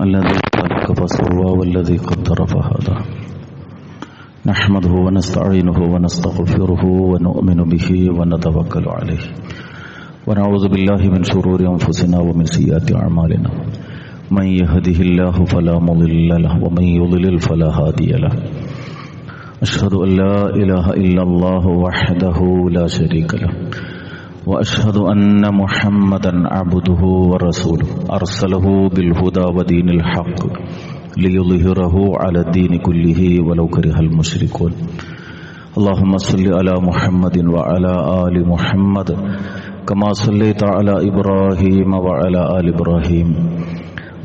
الذي خلق فسوى والذي قدر فهدى نحمده ونستعينه ونستغفره ونؤمن به ونتوكل عليه ونعوذ بالله من شرور أنفسنا ومن سيئات أعمالنا من يهده الله فلا مضل له ومن يضلل فلا هادي له أشهد أن لا إله إلا الله وحده لا شريك له وأشهد أن محمدا عبده ورسوله أرسله بالهدى ودين الحق ليظهره على الدين كله ولو كره المشركون اللهم صل على محمد وعلى آل محمد كما صليت على إبراهيم وعلى آل إبراهيم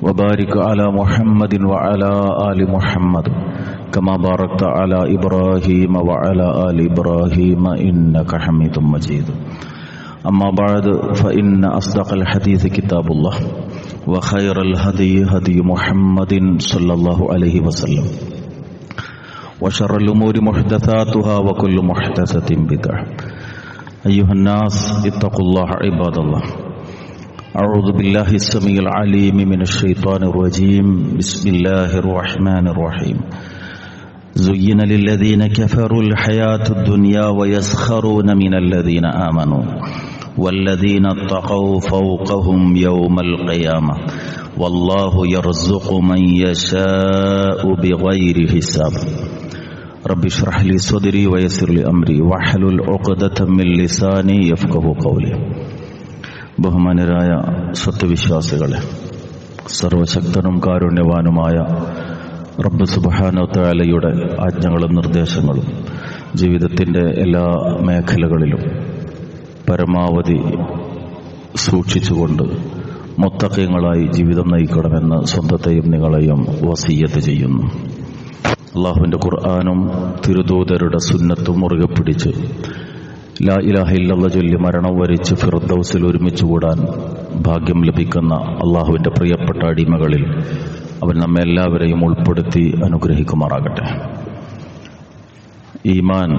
وبارك على محمد وعلى آل محمد كما باركت على إبراهيم وعلى آل إبراهيم إنك حميد مجيد أما بعد فإن أصدق الحديث كتاب الله وخير الهدي هدي محمد صلى الله عليه وسلم وشر الأمور محدثاتها وكل محدثة بدعة أيها الناس اتقوا الله عباد الله أعوذ بالله السميع العليم من الشيطان الرجيم بسم الله الرحمن الرحيم زين للذين كفروا الحياة الدنيا ويسخرون من الذين آمنوا والذين اتقوا فوقهم يوم القيامة والله يرزق من يشاء بغير حساب رب اشرح لي صدري ويسر لي أمري واحلل عقدة من لساني يفقهوا قولي ബഹുമാനരായ സത്യവിശ്വാസികളെ, സർവശക്തനും കാരുണ്യവാനുമായ റബ്ബ് സുബ്ഹാനഹു തആലയുടെ ആജ്ഞകളും നിർദ്ദേശങ്ങളും ജീവിതത്തിൻ്റെ എല്ലാ മേഖലകളിലും പരമാവധി സൂക്ഷിച്ചുകൊണ്ട് മുത്തഖീങ്ങളായി ജീവിതം നയിക്കണമെന്ന് സ്വന്തത്തെയും നിങ്ങളെയും വസിയ്യത്ത് ചെയ്യുന്നു. അല്ലാഹുവിൻ്റെ ഖുർആനും തിരുദൂതരുടെ സുന്നത്തും മുറുകെ പിടിച്ച് ലാ ഇലാഹ ഇല്ലല്ലാഹ് ചൊല്ലി മരണം വരിച്ച് ഫിർദൗസിൽ ഒരുമിച്ച് കൂടാൻ ഭാഗ്യം ലഭിക്കുന്ന അള്ളാഹുവിൻ്റെ പ്രിയപ്പെട്ട അടിമകളിൽ അവൻ നമ്മെ എല്ലാവരെയും ഉൾപ്പെടുത്തി അനുഗ്രഹിക്കുമാറാകട്ടെ. ഈമാൻ,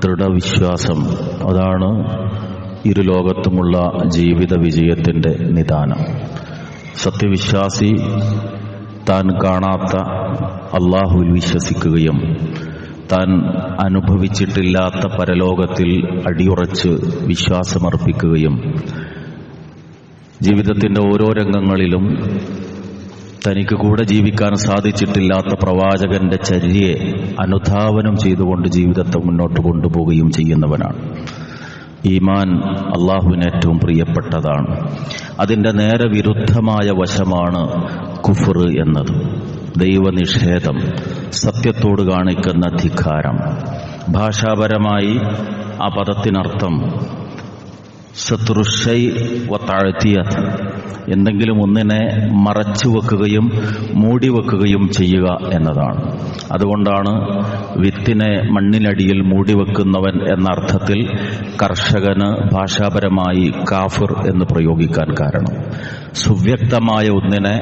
ദൃഢവിശ്വാസം, അതാണ് ഇരുലോകത്തുമുള്ള ജീവിത വിജയത്തിൻ്റെ നിദാനം. സത്യവിശ്വാസി താൻ കാണാത്ത അള്ളാഹുവിൽ വിശ്വസിക്കുകയും താൻ അനുഭവിച്ചിട്ടില്ലാത്ത പരലോകത്തിൽ അടിയുറച്ച് വിശ്വാസമർപ്പിക്കുകയും ജീവിതത്തിൻ്റെ ഓരോ രംഗങ്ങളിലും തനിക്ക് കൂടെ ജീവിക്കാൻ സാധിച്ചിട്ടില്ലാത്ത പ്രവാചകന്റെ ചര്യയെ അനുധാവനം ചെയ്തുകൊണ്ട് ജീവിതത്തെ മുന്നോട്ട് കൊണ്ടുപോവുകയും ചെയ്യുന്നവനാണ്. ഈമാൻ അള്ളാഹുവിന് ഏറ്റവും പ്രിയപ്പെട്ടതാണ്. അതിൻ്റെ നേരെ വിരുദ്ധമായ വശമാണ് കുഫ്ർ എന്നത്, ദൈവനിഷേധം, സത്യത്തോട് കാണിക്കുന്ന ധിക്കാരം. ഭാഷാപരമായി ആ പദത്തിനർത്ഥം സത്രുഷൈ വതഅതിയത്, എന്തെങ്കിലും ഒന്നിനെ മറച്ചു വെക്കുകയും മൂടിവെക്കുകയും ചെയ്യുക എന്നതാണ്. അതുകൊണ്ടാണ് വിത്തിനെ മണ്ണിനടിയിൽ മൂടിവെക്കുന്നവൻ എന്ന അർത്ഥത്തിൽ കർഷകന് ഭാഷാപരമായി കാഫിർ എന്ന് പ്രയോഗിക്കാൻ കാരണം. സുവ്യക്തമായ ഒന്നിനെ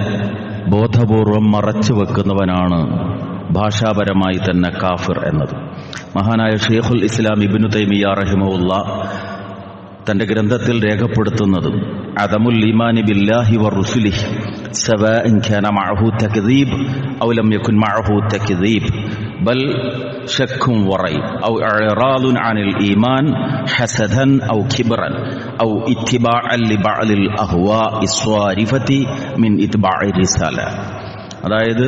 ബോധപൂർവം മറച്ചു വെക്കുന്നവനാണ് ഭാഷാപരമായി തന്നെ കാഫിർ എന്നത്. മഹാനായ ഷെയ്ഖുൽ ഇസ്ലാം ഇബ്നു തൈമിയ്യ റഹിമഹുല്ലാഹ് തന്റെ ഗ്രന്ഥത്തിൽ രേഖപ്പെടുത്തുന്നത് അദമുൽ ഈമാനി ബില്ലാഹി വറുസുലിഹി സവാഇൻ കാന മഅഹു തക്ദീബ് ഔ ലം യകുൻ മഅഹു തക്ദീബ് ബൽ ശക്കും വറൈബ് ഔ ഇറാദുൻ അനിൽ ഈമാൻ ഹസദൻ ഔ കിബ്റൻ ഔ ഇത്തിബാഅൻ ലിബഅലിൽ അഹ്വാഇ സ്വാരിഫതി മിൻ ഇത്ബാഇ റിസാല. അതായത്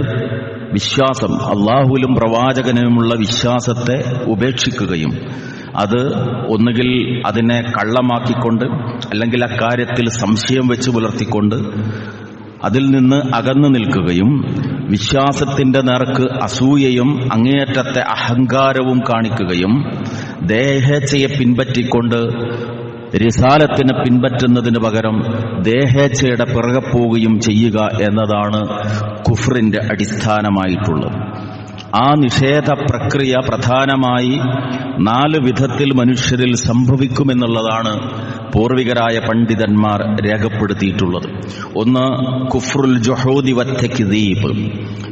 വിശ്വാസം, അള്ളാഹുവിലും പ്രവാചകനുമുള്ള വിശ്വാസത്തെ ഉപേക്ഷിക്കുകയും അത് ഒന്നുകിൽ അതിനെ കള്ളമാക്കിക്കൊണ്ട് അല്ലെങ്കിൽ അക്കാര്യത്തിൽ സംശയം വെച്ച് പുലർത്തിക്കൊണ്ട് അതിൽ നിന്ന് അകന്നു നിൽക്കുകയും വിശ്വാസത്തിന്റെ നേർക്ക് അസൂയയും അങ്ങേയറ്റത്തെ അഹങ്കാരവും കാണിക്കുകയും ദേഹേച്ഛയെ പിൻപറ്റിക്കൊണ്ട് റിസാലത്തിനെ പിൻപറ്റുന്നതിന് പകരം ദേഹേച്ഛയുടെ പിറകെ പോവുകയും ചെയ്യുക എന്നതാണ് കുഫ്റിന്റെ അടിസ്ഥാനമായിട്ടുള്ളത്. ആ നിഷേധ പ്രക്രിയ പ്രധാനമായി 4 വിധത്തിൽ മനുഷ്യരിൽ സംഭവിക്കുമെന്നുള്ളതാണ് പൂർവികരായ പണ്ഡിതന്മാർ രേഖപ്പെടുത്തിയിട്ടുള്ളത്. ഒന്ന്, കുഫ്റുൽ ജുഹൂദി വത്തക്ദീബ്,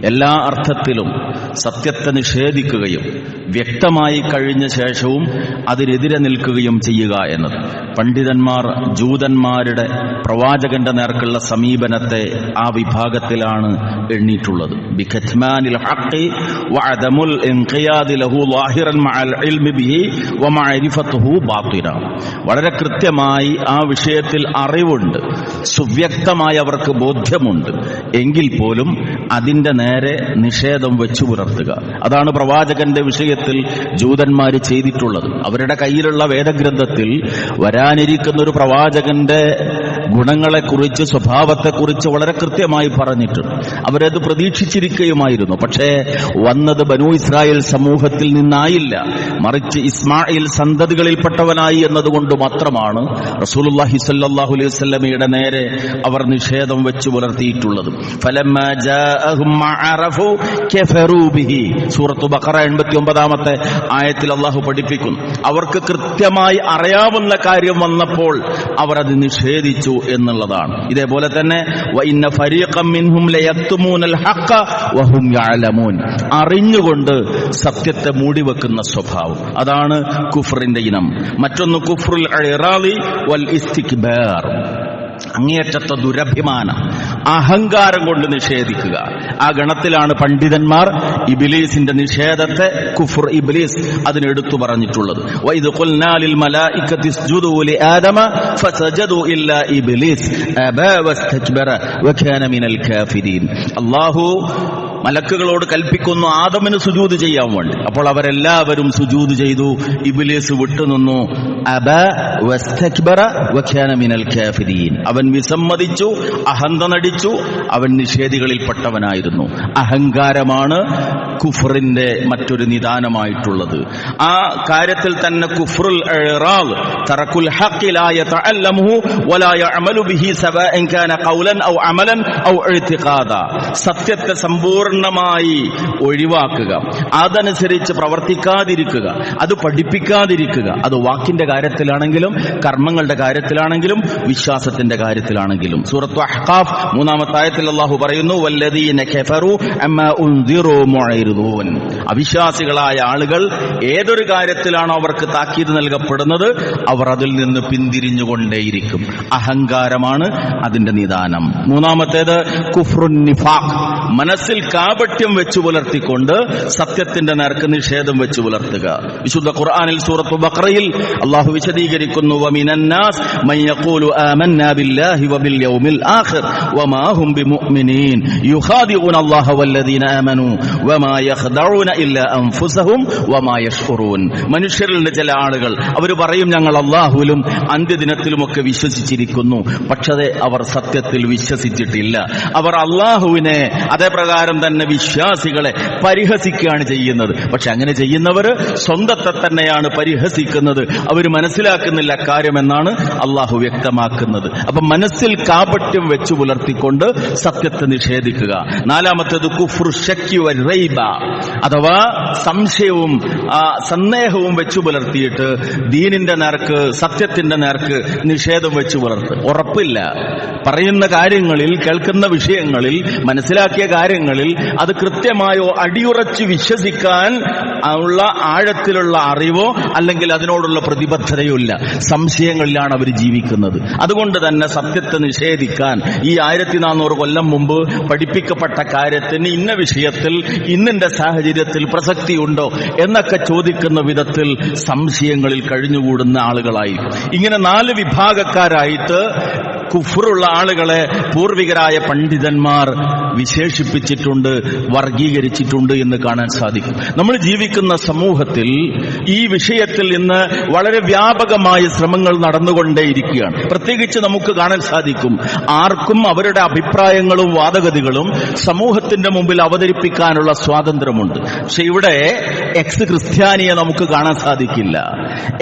എല്ലാ അർത്ഥത്തിലും സത്യത്തെ നിഷേധിക്കുകയും വ്യക്തമായി കഴിഞ്ഞ ശേഷവും അതിനെതിരെ നിൽക്കുകയും ചെയ്യുക എന്നത്. പണ്ഡിതന്മാർ ജൂതന്മാരുടെ പ്രവാചകന്റെ നേർക്കുള്ള സമീപനത്തെ ആ വിഭാഗത്തിലാണ് എണ്ണിയിട്ടുള്ളത്. ബിഖത്മാനിൽ ഹഖ് വഅദമുൽ ഇൻഖിയാദി ലഹു ളാഹിറൻ മഅൽ ഇൽമി ബിഹി വമഅരിഫതുഹു ബാത്തിന. വളരെ കൃത്യമായി ആ വിഷയത്തിൽ അറിവുണ്ട്, സുവ്യക്തമായി അവർക്ക് ബോധ്യമുണ്ട്, എങ്കിൽ പോലും അതിന്റെ നേരെ നിഷേധം വെച്ചു പുലർത്തുക. അതാണ് പ്രവാചകന്റെ വിഷയത്തിൽ ജൂതന്മാർ ചെയ്തിട്ടുള്ളത്. അവരുടെ കയ്യിലുള്ള വേദഗ്രന്ഥത്തിൽ വരാനിരിക്കുന്ന ഒരു പ്രവാചകന്റെ ഗുണങ്ങളെക്കുറിച്ച്, സ്വഭാവത്തെക്കുറിച്ച് വളരെ കൃത്യമായി പറഞ്ഞിട്ടുണ്ട്. അവരത് പ്രതീക്ഷിച്ചിരിക്കുകയുമായിരുന്നു. പക്ഷേ വന്നത് ബനൂ ഇസ്രായേൽ സമൂഹത്തിൽ നിന്നായില്ല, മറിച്ച് ഇസ്മായിൽ സന്തതികളിൽപ്പെട്ടവനായി എന്നതുകൊണ്ട് മാത്രമാണ് റസൂലുള്ളാഹി സ്വല്ലല്ലാഹു അലൈഹി വസല്ലമയുടെ നേരെ അവർ നിഷേധം വെച്ചു പുലർത്തിയിട്ടുള്ളത്. ഫലമ്മാ ജാഅഹും മാ അറഫു കഫറൂ ബിഹി. സൂറത്ത് ബഖറ 89-ാമത്തെ ആയത്തിൽ അല്ലാഹു പഠിപ്പിക്കുന്നു, അവർക്ക് കൃത്യമായി അറിയാവുന്ന കാര്യം വന്നപ്പോൾ അവർ അത് നിഷേധിച്ചു എന്നുള്ളതാണ്. ഇതേപോലെ തന്നെ വഇന്ന ഫരീഖം മിൻഹും ലയക്തുമൂനൽ ഹഖ വഹും യഅലമൂൻ. അറിഞ്ഞുകൊണ്ട് സത്യത്തെ മൂടിവെക്കുന്ന സ്വഭാവം, അതാണ് കുഫറിന്റെ ഇനം. മറ്റൊന്ന് കുഫ്റുൽ ഇറാദി വൽ ഇസ്തിക്ബാർ, അങ്ങേയറ്റത്തെ ദുരഭിമാനം, അഹങ്കാരം കൊണ്ട് നിഷേധിക്കുക. ആ ഗണത്തിലാണ് പണ്ഡിതന്മാർ ഇബ്ലീസിന്റെ നിഷേധത്തെ, കുഫ്ർ ഇബ്ലീസ്, അതിനെടുത്തു പറഞ്ഞിട്ടുള്ളത്. വഇദ് ഖുൽനാ ലിൽ മലായികതി ഇസ്ജുദൂ ലിആദമ ഫസജദൂ ഇല്ലാ ഇബ്ലീസ് അബാ വസ്തക്ബറ വകാന മിനൽ കാഫിരീൻ. അല്ലാഹു മലക്കുകളോട് കൽപ്പിക്കുന്നു ആദമിന് സുജൂദ് ചെയ്യാൻ വേണ്ടി. അപ്പോൾ അവരെല്ലാവരും സുജൂദ് ചെയ്തു, ഇബ്ലീസ് വിട്ടുനിന്നു. അബ വസ്തക്ബറ വകാന മിനൽ കാഫിരീൻ. അവൻ വിസമ്മതിച്ചു, അഹന്ത നടിച്ചു, അവൻ നിഷേധികളിൽപ്പെട്ടവനായിരുന്നു. അഹങ്കാരമാണ് കുഫറിന്റെ മറ്റൊരു നിദാനമായിട്ടുള്ളത്. ആ കാര്യത്തിൽ തന്നെ കുഫ്റുൽ ഇറാദ് തറക്കുൽ ഹഖ് ലാ യതഅല്ലമുഹു വലാ യഅമലു ബിഹി സവാഅൻ കാന ഖൗലൻ ഔ അമലൻ ഔ ഇഅ്തിഖാദ. സത്യത്തെ സമ്പൂർണ്ണമായി ഒഴിവാക്കുക, അതനുസരിച്ച് പ്രവർത്തിക്കാതിരിക്കുക, അത് പഠിപ്പിക്കാതിരിക്കുക. അത് വാക്കിന്റെ കാര്യത്തിലാണെങ്കിലും കർമ്മങ്ങളുടെ കാര്യത്തിലാണെങ്കിലും വിശ്വാസത്തിന്റെ കാര്യത്തിലാണെങ്കിലും. സൂറത്ത് അഹ്ഖാഫ് 3-ാമത്തെ ആയത്തിൽ അല്ലാഹു പറയുന്നു, വല്ലദീന കഫറു അമ്മാ ഉൻദിറു മുഅരിദൂൻ. അവിശ്വാസികളായ ആളുകൾ ഏതൊരു കാര്യത്തിലാണോ അവർക്ക് താക്കീത് നൽകപ്പെടുന്നത് അവർ അതിൽ നിന്ന് പിന്തിരിഞ്ഞുകൊണ്ടേയിരിക്കും. അഹങ്കാരമാണ് അതിന്റെ നിദാനം. മൂന്നാമത്തേത് കുഫ്റുൻ നിഫാഖ്, മനസ്സിൽ കാപട്യം വെച്ചു പുലർത്തിക്കൊണ്ട് സത്യത്തിന്റെ നേർക്ക് നിഷേധം വെച്ചു പുലർത്തുക. വിശുദ്ധ ഖുർആനിൽ സൂറത്ത് ബഖറയിൽ അല്ലാഹു വിശദീകരിക്കുന്നു, വമിനന്നാസ് മൻ യഖൂലു ആമന്നാ ബില്ലാഹി വബിൽ യൗമിൽ ആഖിർ വമാ ഹും ബിമുഅ്മിനീൻ യുഖാദിഊന അല്ലാഹ വല്ലദീന ആമനൂ വമാ യഖ്ദഊന ഇല്ലാ അൻഫുസഹും വമാ യശ്ഉറൂൻ. മനുഷ്യരിൽ ചില ആളുകൾ അവർ പറയും, ഞങ്ങൾ അല്ലാഹുവിലും അന്ത്യദിനത്തിലുമൊക്കെ വിശ്വസിച്ചിരിക്കുന്നു, പക്ഷേ അവർ സത്യത്തിൽ വിശ്വസിച്ചിട്ടില്ല. അവർ അല്ലാഹുവിനെ, അതേപ്രകാരം തന്നെ വിശ്വാസികളെ പരിഹസിക്കുകയാണ് ചെയ്യുന്നത്. പക്ഷെ അങ്ങനെ ചെയ്യുന്നവർ സ്വന്തത്തെ തന്നെയാണ് പരിഹസിക്കുന്നത്. അവർ മനസ്സിലാക്കുന്നില്ല കാര്യമെന്നാണ് അള്ളാഹു വ്യക്തമാക്കുന്നത്. അപ്പൊ മനസ്സിൽ കാപട്യം വെച്ചു പുലർത്തിക്കൊണ്ട് സത്യത്തെ നിഷേധിക്കുക. നാലാമത്തേത് കുഫ്റു ശക്കി വറൈബ, അഥവാ സംശയവും സന്ദേഹവും വെച്ചു പുലർത്തിയിട്ട് ദീനിന്റെ നേർക്ക്, സത്യത്തിന്റെ നേർക്ക് നിഷേധം വെച്ചു പുലർത്ത്. ഉറപ്പില്ല, പറയുന്ന കാര്യങ്ങളിൽ, കേൾക്കുന്ന വിഷയങ്ങളിൽ, മനസ്സിലാക്കിയ കാര്യങ്ങളിൽ അത് കൃത്യമായോ അടിയുറച്ച് വിശ്വസിക്കാൻ ഉള്ള ആഴത്തിലുള്ള അറിവോ അല്ലെങ്കിൽ അതിനോടുള്ള പ്രതിബദ്ധതയോ ഇല്ല. സംശയങ്ങളിലാണ് അവർ ജീവിക്കുന്നത്. അതുകൊണ്ട് തന്നെ സത്യത്തെ നിഷേധിക്കാൻ ഈ 1400 കൊല്ലം മുമ്പ് പഠിപ്പിക്കപ്പെട്ട കാര്യത്തിന് ഇന്ന വിഷയത്തിൽ ഇന്നിന്റെ സാഹചര്യത്തിൽ പ്രസക്തിയുണ്ടോ എന്നൊക്കെ ചോദിക്കുന്ന വിധത്തിൽ സംശയങ്ങളിൽ കഴിഞ്ഞുകൂടുന്ന ആളുകളായി. ഇങ്ങനെ 4 വിഭാഗക്കാരായിട്ട് കുഫ്റുള്ള ആളുകളെ പൂർവികരായ പണ്ഡിതന്മാർ വിശേഷിപ്പിച്ചിട്ടുണ്ട്, വർഗീകരിച്ചിട്ടുണ്ട് എന്ന് കാണാൻ സാധിക്കും. നമ്മൾ ജീവിക്കുന്ന സമൂഹത്തിൽ ഈ വിഷയത്തിൽ ഇന്ന് വളരെ വ്യാപകമായ ശ്രമങ്ങൾ നടന്നുകൊണ്ടേയിരിക്കുകയാണ്. പ്രത്യേകിച്ച് നമുക്ക് കാണാൻ സാധിക്കും, ആർക്കും അവരുടെ അഭിപ്രായങ്ങളും വാദഗതികളും സമൂഹത്തിന്റെ മുമ്പിൽ അവതരിപ്പിക്കാനുള്ള സ്വാതന്ത്ര്യമുണ്ട്. പക്ഷെ ഇവിടെ എക്സ് ക്രിസ്ത്യാനിയെ നമുക്ക് കാണാൻ സാധിക്കില്ല,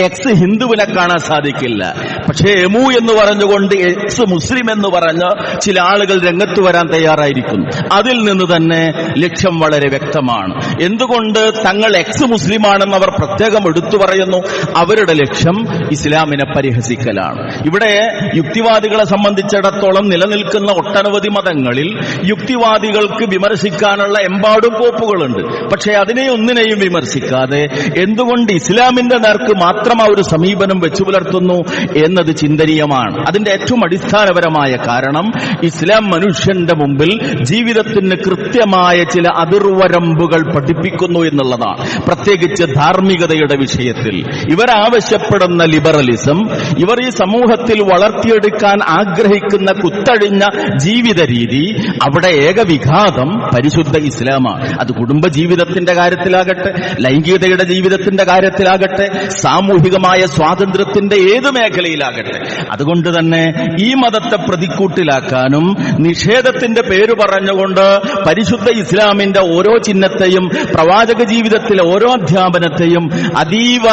എക്സ് ഹിന്ദുവിനെ കാണാൻ സാധിക്കില്ല. പക്ഷേ എമു എന്ന് പറഞ്ഞുകൊണ്ട് എക്സ് മുസ്ലിം എന്ന് പറഞ്ഞ് ചില ആളുകൾ രംഗത്ത് വരാൻ തയ്യാറായിരിക്കുന്നു. അതിൽ നിന്ന് തന്നെ ലക്ഷ്യം വളരെ വ്യക്തമാണ്. എന്തുകൊണ്ട് തങ്ങൾ എക്സ് മുസ്ലിമാണെന്ന് അവർ പ്രത്യേകം എടുത്തു പറയുന്നു? അവരുടെ ലക്ഷ്യം ഇസ്ലാമിനെ പരിഹസിക്കലാണ്. ഇവിടെ യുക്തിവാദികളെ സംബന്ധിച്ചിടത്തോളം നിലനിൽക്കുന്ന ഒട്ടനവധി മതങ്ങളിൽ യുക്തിവാദികൾക്ക് വിമർശിക്കാനുള്ള എമ്പാടും കോപ്പുകളുണ്ട്. പക്ഷേ അതിനെ ഒന്നിനെയും വിമർശിക്കാതെ എന്തുകൊണ്ട് ഇസ്ലാമിന്റെ നേർക്ക് മാത്രം ആ ഒരു സമീപനം വെച്ചു പുലർത്തുന്നു എന്നത് ചിന്തനീയമാണ്. അതിന്റെ ഏറ്റവും അടിസ്ഥാനപരമായ കാരണം ഇസ്ലാം മനുഷ്യന്റെ മുമ്പിൽ ജീവിതത്തിന് കൃത്യമായ ചില അതിർവരമ്പുകൾ പഠിപ്പിക്കുന്നു എന്നുള്ളതാണ്. പ്രത്യേകിച്ച് ധാർമ്മികതയുടെ വിഷയത്തിൽ ഇവരാവശ്യപ്പെടുന്ന ലിബറലിസം, ഇവർ ഈ സമൂഹത്തിൽ വളർത്തിയെടുക്കാൻ ആഗ്രഹിക്കുന്ന കുത്തഴിഞ്ഞ ജീവിത രീതി, അവിടെ ഏകവിഘാതം പരിശുദ്ധ ഇസ്ലാമാണ്. അത് കുടുംബ ജീവിതത്തിന്റെ കാര്യത്തിലാകട്ടെ, ലൈംഗികതയുടെ ജീവിതത്തിന്റെ കാര്യത്തിലാകട്ടെ, സാമൂഹികമായ സ്വാതന്ത്ര്യത്തിന്റെ ഏത് മേഖലയിലാകട്ടെ. അതുകൊണ്ട് തന്നെ ഈ മതത്തെ പ്രതിക്കൂട്ടിലാക്കാനും നിഷേധത്തിന്റെ പേര് പറഞ്ഞുകൊണ്ട് പരിശുദ്ധ ഇസ്ലാമിന്റെ ഓരോ ചിഹ്നത്തെയും പ്രവാചക ജീവിതത്തിലെ ഓരോ അധ്യാപനത്തെയും അതീവ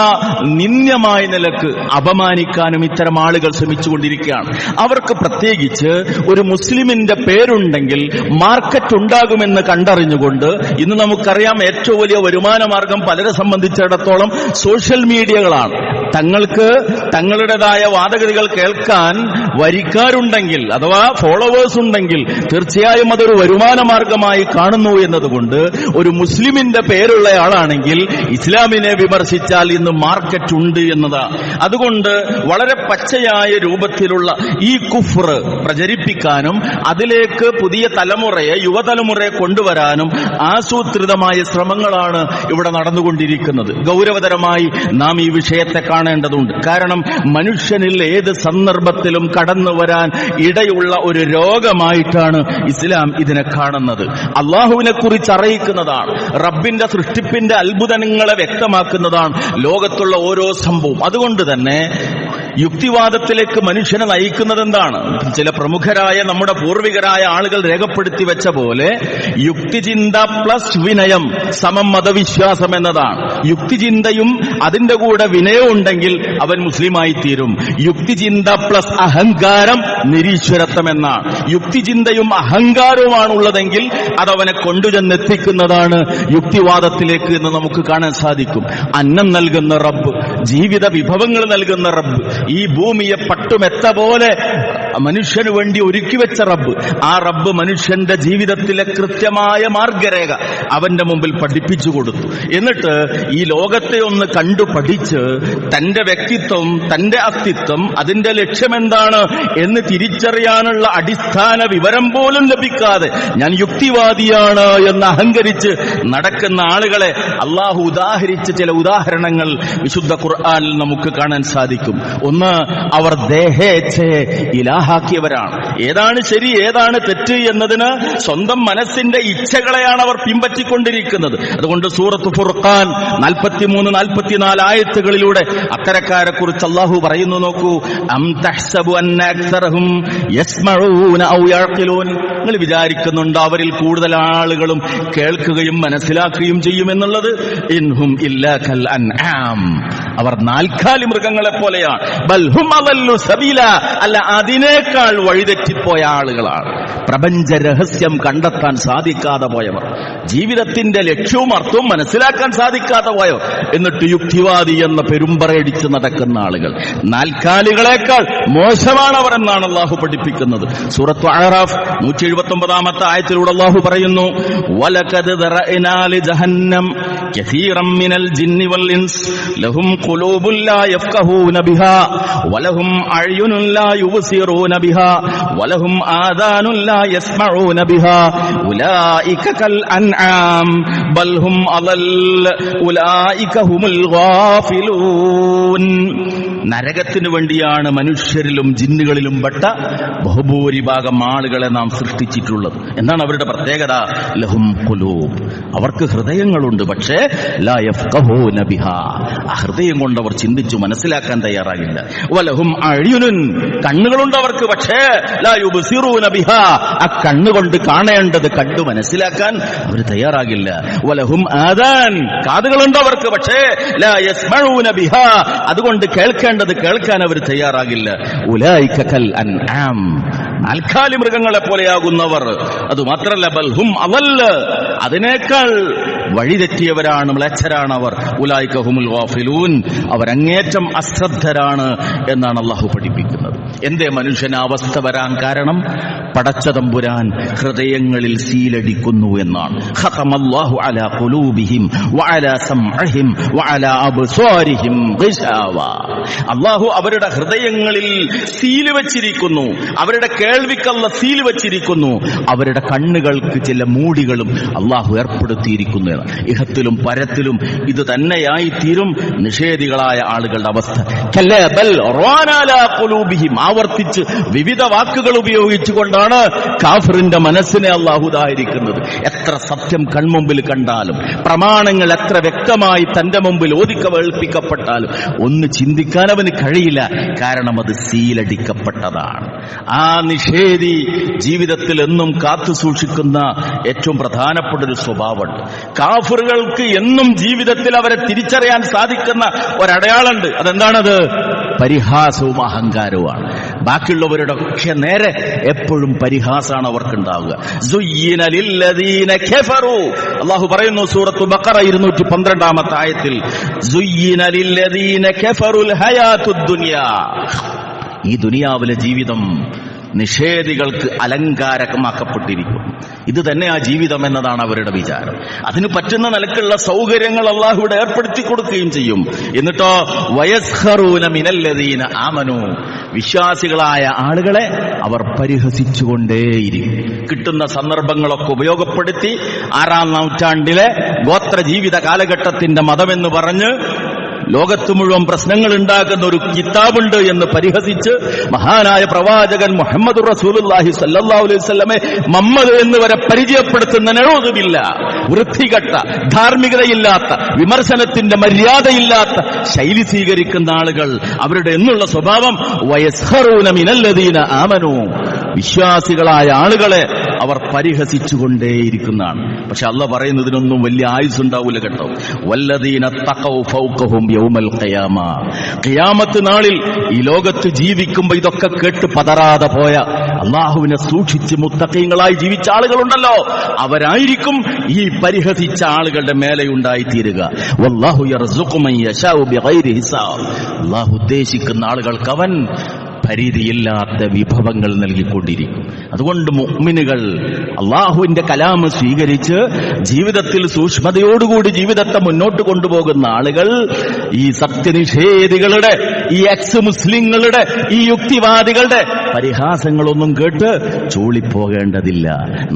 നിന്ദ്യമായ നിലക്ക് അപമാനിക്കാനും ഇത്തരം ആളുകൾ ശ്രമിച്ചുകൊണ്ടിരിക്കുകയാണ്. അവർക്ക് പ്രത്യേകിച്ച് ഒരു മുസ്ലിമിന്റെ പേരുണ്ടെങ്കിൽ മാർക്കറ്റ് ഉണ്ടാകുമെന്ന് കണ്ടറിഞ്ഞുകൊണ്ട് ഇന്ന് നമുക്കറിയാം ഏറ്റവും വലിയ വരുമാന മാർഗം പലരെ സംബന്ധിച്ചിടത്തോളം സോഷ്യൽ മീഡിയകളാണ്. തങ്ങൾക്ക് തങ്ങളുടേതായ വാദഗതികൾ കേൾക്കാൻ വരിക്കാരുണ്ടെങ്കിൽ അഥവാ ഫോളോവേഴ്സ് ഉണ്ടെങ്കിൽ തീർച്ചയായും അതൊരു വരുമാന മാർഗമായി കാണുന്നു എന്നതുകൊണ്ട് ഒരു മുസ്ലിമിന്റെ പേരുള്ള ആളാണെങ്കിൽ ഇസ്ലാമിനെ വിമർശിച്ചാൽ ഇന്ന് മാർക്കറ്റ് ഉണ്ട് എന്നതാണ്. അതുകൊണ്ട് വളരെ പച്ചയായ രൂപത്തിലുള്ള ഈ കുഫ്ർ പ്രചരിപ്പിക്കാനും അതിലേക്ക് പുതിയ തലമുറയെ, യുവതലമുറയെ കൊണ്ടുവരാനും ആസൂത്രിതമായ ശ്രമങ്ങളാണ് ഇവിടെ നടന്നുകൊണ്ടിരിക്കുന്നത്. ഗൗരവതരമായി നാം ഈ വിഷയത്തെ കാണേണ്ടതുണ്ട്. കാരണം മനുഷ്യനിൽ ഏത് സന്ദർഭത്തിലും കടന്നു വരാൻ ഇടയുള്ള ഒരു രോഗമായിട്ടാണ് ഇസ്ലാം ഇതിനെ കാണുന്നത്. അള്ളാഹുവിനെ കുറിച്ച് അറിയിക്കുന്നതാണ്, റബ്ബിന്റെ സൃഷ്ടിപ്പിന്റെ അത്ഭുതങ്ങളെ വ്യക്തമാക്കുന്നതാണ് ലോകത്തുള്ള ഓരോ സംഭവം. അതുകൊണ്ട് തന്നെ യുക്തിവാദത്തിലേക്ക് മനുഷ്യനെ നയിക്കുന്നത് എന്താണ്? ചില പ്രമുഖരായ നമ്മുടെ പൂർവികരായ ആളുകൾ രേഖപ്പെടുത്തി വെച്ച പോലെ യുക്തിചിന്ത പ്ലസ് വിനയം സമം മതവിശ്വാസം എന്നതാണ്. യുക്തിചിന്തയും അതിന്റെ കൂടെ വിനയവും ഉണ്ടെങ്കിൽ അവൻ മുസ്ലിമായി തീരും. യുക്തിചിന്ത പ്ലസ് അഹങ്കാരം നിരീശ്വരത്വം എന്നാണ്. യുക്തിചിന്തയും അഹങ്കാരവുമാണുള്ളതെങ്കിൽ അതവനെ കൊണ്ടുചെന്നെത്തിക്കുന്നതാണ് യുക്തിവാദത്തിലേക്ക് എന്ന് നമുക്ക് കാണാൻ സാധിക്കും. അന്നം നൽകുന്ന റബ്ബ്, ജീവിത വിഭവങ്ങൾ നൽകുന്ന റബ്ബ്, ഈ ഭൂമിയെ പട്ടുമെത്ത പോലെ മനുഷ്യന് വേണ്ടി ഒരുക്കിവെച്ച റബ്ബ്, ആ റബ്ബ് മനുഷ്യന്റെ ജീവിതത്തിലെ കൃത്യമായ മാർഗരേഖ അവന്റെ മുമ്പിൽ പഠിപ്പിച്ചു കൊടുത്തു. എന്നിട്ട് ഈ ലോകത്തെ ഒന്ന് കണ്ടു പഠിച്ച് തന്റെ വ്യക്തിത്വം, തന്റെ അസ്തിത്വം, അതിന്റെ ലക്ഷ്യമെന്താണ് എന്ന് തിരിച്ചറിയാനുള്ള അടിസ്ഥാന വിവരം പോലും ലഭിക്കാതെ ഞാൻ യുക്തിവാദിയാണ് എന്ന് അഹങ്കരിച്ച് നടക്കുന്ന ആളുകളെ അള്ളാഹു ഉദാഹരിച്ച ചില ഉദാഹരണങ്ങൾ വിശുദ്ധ ഖുർആനിൽ നമുക്ക് കാണാൻ സാധിക്കും. ഒന്ന്, അവർ ദേഹേച്ഛയെ ഇലാഹാക്കിയവരാണ്. ഏതാണ് ശരി ഏതാണ് തെറ്റ് എന്നതിന് സ്വന്തം മനസ്സിന്റെ ഇച്ഛകളെയാണ് അവർ പിൻപറ്റിക്കൊണ്ടിരിക്കുന്നത്. അതുകൊണ്ട് സൂറത്ത് ഫുർഖാൻ 43-44 ആയത്തുകളിലൂടെ അത്തരക്കാരെ കുറിച്ച് അല്ലാഹു പറയുന്നു. നോക്കൂ, അം തഹ്സബു അന്ന അക്സറഹും യസ്മഊന ഔ യഅഖിലൂൻ. നിങ്ങൾ വിചാരിക്കുന്നുണ്ട് അവരിൽ കൂടുതൽ ആളുകളും കേൾക്കുകയും മനസ്സിലാക്കുകയും ചെയ്യുമെന്നുള്ളത്? ഇൻഹും ഇല്ലാ കൽ അൻആം, അവർ നാൽക്കാലി മൃഗങ്ങളെ പോലെയാണ്. ബൽ ഹും അദല്ലു സബീല, അല്ല അതിനേക്കാൾ വഴിതെറ്റിപ്പോയ ആളുകളാണ്. പ്രപഞ്ച രഹസ്യം കണ്ടെത്താൻ സാധിക്കാതെ പോയവർ, ജീവിതത്തിന്റെ ലക്ഷ്യവും അർത്ഥവും മനസ്സിലാക്കാൻ സാധിക്കാതെ പോയവർ, എന്നിട്ട് യുക്തിവാദി എന്ന പെരുമ്പറയടിച്ച് നടക്കുന്ന ആളുകൾ നാൽക്കാലികളെക്കാൾ മോശമാണ് അവർ എന്നാണ് അള്ളാഹു പഠിപ്പിക്കുന്നത്. സൂറത്ത് അഅറാഫ് 179 ആയത്തിലൂടെ അള്ളാഹു പറയുന്നു, വലഖദ് ദറഅനാ ലിജഹന്നം കസീറൻ മിനൽ ജിന്നി വൽ ഇൻസ് ലഹും ഖുലൂബുൻ ലാ യഫ്ഖഹൂന ബിഹാ വലഹും അഅ്യുനുൻ ലാ യുബ്സിറൂന ബിഹാ വലഹും ആദാനുൻ ലാ യസ്മഊന ബിഹാ ഉലൈക കൽ അൻആം ബൽ ഹും അളൽ ഉലൈക ഹുമുൽ ഗാഫിലൂൻ. നരകത്തിനു വേണ്ടിയാണ് മനുഷ്യരിലും ജിന്നുകളിലും പെട്ട ബഹുഭൂരിഭാഗം ആളുകളെ നാം സൃഷ്ടിച്ചിട്ടുള്ളത്. എന്താണ് അവരുടെ പ്രത്യേകത? ലഹും ഖുലൂബ്, അവർക്ക് ഹൃദയങ്ങളുണ്ട്, പക്ഷേ ലാ യഫ്ഖഹൂന ബിഹാ, ആ ഹൃദയം കൊണ്ട് അവർ ചിന്തിച്ചു മനസ്സിലാക്കാൻ തയ്യാറാകില്ല. വലഹും അഅ്യുനുൻ, കണ്ണുകളുണ്ട് അവർക്ക്, പക്ഷേ ലാ യുബ്സിറൂന ബിഹാ, ആ കണ്ണുകൊണ്ട് കാണേണ്ടത് കണ്ടു മനസ്സിലാക്കാൻ അവർ തയ്യാറാകില്ല. വലഹും ആദാൻ, കാതുകളുണ്ട് അവർക്ക്, പക്ഷേ ലാ യസ്മഊന ബിഹാ, അതുകൊണ്ട് കേൾക്കേണ്ട കേൾക്കേണ്ടത് കേൾക്കാൻ അവർ തയ്യാറാകില്ല. ഉലൈക കൽ അൻആം, നാൽക്കാലി മൃഗങ്ങളെ പോലെയാകുന്നവർ. അതുമാത്രല്ല ബൽഹും അവല്, അതിനേക്കാൾ വഴിതെറ്റിയവരാണ്, മ്ലേച്ഛരാണ് അവർ. ഉലൈക ഹുമുൽ ഗാഫിലൂൻ, അവരങ്ങേറ്റം അശ്രദ്ധരാണ് എന്നാണ് അള്ളാഹു പഠിപ്പിക്കുന്നത്. എന്തേ മനുഷ്യന് അവസ്ഥ വരാൻ കാരണം? പടച്ചതമ്പുരാൻ ഹൃദയങ്ങളിൽ സീലടിക്കുന്നു എന്നാണ്. ഖതമല്ലാഹു അലാ ഖുലൂബിഹിം വഅലാ സംഅഹിം വഅലാ അബ്സാരിഹിം ഗിശാവ. അല്ലാഹു അവരുടെ ഹൃദയങ്ങളിൽ സീല് വെച്ചിരിക്കുന്നു, അവരുടെ കേൾവിക്കല്ല സീല് വെച്ചിരിക്കുന്നു, അവരുടെ കണ്ണുകൾക്ക് ചില മൂടികളും അല്ലാഹു ഏർപ്പെടുത്തിയിരിക്കുന്നു. ഇഹത്തിലും പരത്തിലും ഇത് തന്നെയായി തീരും നിഷേധികളായ ആളുകളുടെ അവസ്ഥ. കല്ലാ ബൽ റാന അലാ ഖുലൂബിഹിം, ആവർത്തിച്ച് വിവിധ വാക്കുകൾ ഉപയോഗിച്ചുകൊണ്ടാണ് കാഫിറിന്റെ മനസ്സിനെ അല്ലാഹു ഉദാഹരിക്കുന്നത്. എത്ര സത്യം കൺമുമ്പിൽ കണ്ടാലും, പ്രമാണങ്ങൾ എത്ര വ്യക്തമായി തന്റെ മുമ്പിൽ ഓതിക്കവേൾപ്പിക്കപ്പെട്ടാലും ഒന്ന് ചിന്തിക്കാൻ അവന് കഴിയില്ല. കാരണം അത് സീലടിക്കപ്പെട്ടതാണ്. ആ നിഷേധി ജീവിതത്തിൽ എന്നും കാത്തു സൂക്ഷിക്കുന്ന ഏറ്റവും പ്രധാനപ്പെട്ട ഒരു സ്വഭാവമുണ്ട്. കാഫിറുകൾക്ക് എന്നും ജീവിതത്തിൽ അവരെ തിരിച്ചറിയാൻ സാധിക്കുന്ന ഒരടയാളുണ്ട്. അതെന്താണത്? പരിഹാസവും അഹങ്കാരവുമാണ്. ബാക്കിയുള്ളവരുടെ ഒക്കെ നേരെ എപ്പോഴും പരിഹാസമാണ് അവർക്കുണ്ടാവുക. അല്ലാഹു പറയുന്നു സൂറത്തു ബഖറ 212 ആയത്തിൽ, ഈ ദുനിയാവിലെ ജീവിതം നിഷേധികൾക്ക് അലങ്കാരമാക്കപ്പെട്ടിരിക്കും. ഇത് തന്നെ ആ ജീവിതം എന്നതാണ് അവരുടെ വിചാരം. അതിന് പറ്റുന്ന നിലക്കുള്ള സൗകര്യങ്ങൾ അല്ലാഹു ഇവിടെ ഏർപ്പെടുത്തി കൊടുക്കുകയും ചെയ്യും. എന്നിട്ടോ വയസ്ഖറൂന മിനല്ലദീന ആമനു, വിശ്വാസികളായ ആളുകളെ അവർ പരിഹസിച്ചുകൊണ്ടേയിരിക്കും. കിട്ടുന്ന സന്ദർഭങ്ങളൊക്കെ ഉപയോഗപ്പെടുത്തി 6-ാം നൂറ്റാണ്ടിലെ ഗോത്ര ജീവിത കാലഘട്ടത്തിന്റെ മതമെന്ന് പറഞ്ഞ് ലോകത്ത് മുഴുവൻ പ്രശ്നങ്ങൾ ഉണ്ടാക്കുന്ന ഒരു കിതാബുണ്ട് എന്ന് പരിഹസിച്ച് മഹാനായ പ്രവാചകൻ മുഹമ്മദ് റസൂലുള്ളാഹി സ്വല്ലല്ലാഹു അലൈഹി വസല്ലമയെ മമ്മദ് എന്ന് വരെ പരിചയപ്പെടുത്തുന്ന നഊദുബില്ല, വൃത്തികെട്ട, ധാർമ്മികതയില്ലാത്ത, വിമർശനത്തിന്റെ മര്യാദയില്ലാത്ത ശൈലി സ്വീകരിക്കുന്ന ആളുകൾ, അവരുടെ എന്നുള്ള സ്വഭാവം വയസ്ഖറൂന മിനല്ലദീന ആമനു, വിശ്വാസികളായ ആളുകളെ അവർ പരിഹസിച്ചുകൊണ്ടേയിരിക്കുന്നതാണ്. പക്ഷെ അല്ലാഹ് പറയുന്നതിനൊന്നും വലിയ ആയുസ്സുണ്ടാവൂല കേട്ടോ. വല്ലദീന തഖൗ ഫൗഖഹും യൗമൽ ഖിയാമ, ഖിയാമത്ത് നാളിൽ ഈ ലോകത്ത് ജീവിക്കുമ്പോൾ ഇതൊക്കെ കേട്ട് പതറാതെ പോയ, അല്ലാഹുവിനെ സൂക്ഷിച്ച് മുത്തഖീങ്ങളായി ജീവിച്ച ആളുകളുണ്ടല്ലോ, അവരായിരിക്കും ഈ പരിഹസിച്ച ആളുകളുടെ മേലെ ഉണ്ടായിത്തീരുക. വല്ലാഹു യർസുഖു മൻ യശാഉ ബിഗൈരി ഹിസാബ്, അല്ലാഹു ഉദ്ദേശിക്കുന്ന ആളുകൾക്ക് അവൻ പരിധിയില്ലാത്ത വിഭവങ്ങൾ നൽകിക്കൊണ്ടിരിക്കും. അതുകൊണ്ട് മുഅ്മിനുകൾ അള്ളാഹുവിന്റെ കലാമ് സ്വീകരിച്ച് ജീവിതത്തിൽ സൂക്ഷ്മതയോടുകൂടി ജീവിതത്തെ മുന്നോട്ട് കൊണ്ടുപോകുന്ന ആളുകൾ ഈ സത്യനിഷേധികളുടെ, ഈ എക്സ് മുസ്ലിങ്ങളുടെ, ഈ യുക്തിവാദികളുടെ പരിഹാസങ്ങളൊന്നും കേട്ട് ചൂളിപ്പോകേണ്ടതില്ല.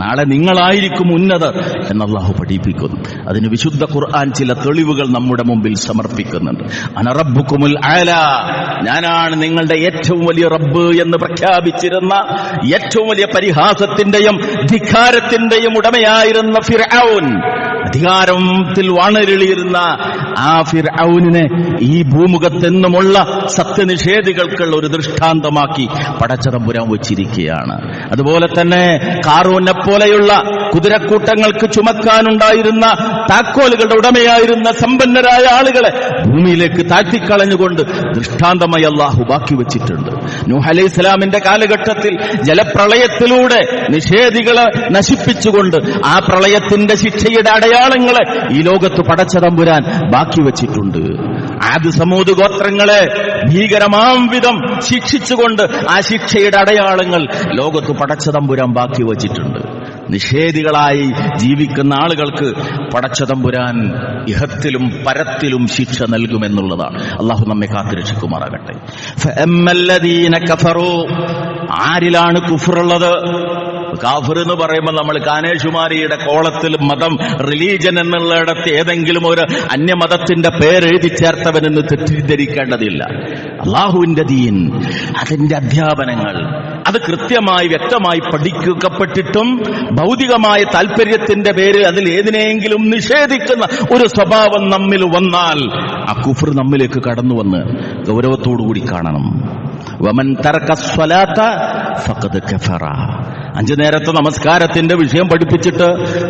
നാളെ നിങ്ങളായിരിക്കും ഉന്നതർ എന്ന് അല്ലാഹു പഠിപ്പിക്കുന്നു. അതിന് വിശുദ്ധ ഖുർആൻ ചില തെളിവുകൾ നമ്മുടെ മുമ്പിൽ സമർപ്പിക്കുന്നുണ്ട്. അന റബ്ബുക്കുമുൽ ആലാ, ഞാനാണ് നിങ്ങളുടെ ഏറ്റവും വലിയ റബ്ബ് എന്ന് പ്രഖ്യാപിച്ചിരുന്ന, ഏറ്റവും വലിയ പരിഹാസത്തിന്റെയും ധിക്കാരത്തിന്റെയും ഉടമയായിരുന്ന ഫിർഔൻ, അധികാരത്തിൽ വാണരുളിയിരുന്ന ആ ഫിർഔനിനെ ഈ ഭൂമുഖത്തെന്നുമുള്ള സത്യനിഷേധികൾക്കുള്ള ഒരു ദൃഷ്ടാന്തമാക്കി പടച്ചതമ്പുരാൻ വച്ചിരിക്കുകയാണ്. അതുപോലെ തന്നെ ഖാറൂനെ പോലെയുള്ള കുതിരക്കൂട്ടങ്ങൾക്ക് ചുമക്കാനുണ്ടായിരുന്ന താക്കോലുകളുടെ ഉടമയായിരുന്ന സമ്പന്നരായ ആളുകളെ ഭൂമിയിലേക്ക് താഴ്ത്തിക്കളഞ്ഞുകൊണ്ട് ദൃഷ്ടാന്തമായി അല്ലാഹു ബാക്കി വച്ചിട്ടുണ്ട്. നൂഹ് അലൈഹിസ്സലാമിന്റെ കാലഘട്ടത്തിൽ ജലപ്രളയത്തിലൂടെ നിഷേധികളെ നശിപ്പിച്ചുകൊണ്ട് ആ പ്രളയത്തിന്റെ ശിക്ഷയുടെ അടയാളങ്ങളെ ഈ ലോകത്ത് പടച്ചതമ്പുരാൻ ബാക്കി വച്ചിട്ടുണ്ട്. ആദ് സമൂദ് ഗോത്രങ്ങളെ ഭീകരമാം വിധം ശിക്ഷിച്ചുകൊണ്ട് ആ ശിക്ഷയുടെ അടയാളങ്ങൾ ലോകത്ത് പടച്ചതമ്പുരാൻ ബാക്കി വച്ചിട്ടുണ്ട്. നിഷേധികളായി ജീവിക്കുന്ന ആളുകൾക്ക് പടച്ചതമ്പുരാൻ ഇഹത്തിലും പരത്തിലും ശിക്ഷ നൽകുമെന്നുള്ളതാണ്. അള്ളാഹു നമ്മെ കാത്തുരക്ഷിക്കുമാറാകട്ടെ. ഫഅമ്മല്ലദീന കഫറൂ, ആരിലാണ് കുഫറുള്ളത്? കാഫിർ എന്ന് പറയുമ്പോൾ നമ്മൾ കാനേഷുമാരിയുടെ കോളത്തിൽ മതം, റിലീജൻ എന്നുള്ളിടത്ത് ഏതെങ്കിലും ഒരു അന്യമതത്തിന്റെ പേരെഴുതി ചേർത്തവനെന്ന് തെറ്റിദ്ധരിക്കേണ്ടതില്ല. അള്ളാഹുവിന്റെ ദീൻ, അതിന്റെ അധ്യാപനങ്ങൾ, അത് കൃത്യമായി വ്യക്തമായി പഠിക്കപ്പെട്ടിട്ടും ഭൗതികമായ താല്പര്യത്തിന്റെ പേരിൽ അതിൽ ഏതിനെങ്കിലും നിഷേധിക്കുന്ന ഒരു സ്വഭാവം നമ്മിൽ വന്നാൽ ആ കുഫർ നമ്മിലേക്ക് കടന്നു വന്ന് ഗൗരവത്തോടുകൂടി കാണണം. വമൻ തറക സ്വലാത്ത ഫഖദ് കഫറ, 5 നേരത്തെ നമസ്കാരത്തിന്റെ വിഷയം പഠിപ്പിച്ചിട്ട്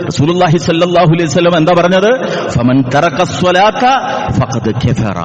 റസൂലുള്ളാഹി സ്വല്ലല്ലാഹു അലൈഹി വസല്ലം എന്താ പറഞ്ഞത്? ഫമൻ തറക സ്വലാത്ത ഫഖദ് കഫറ,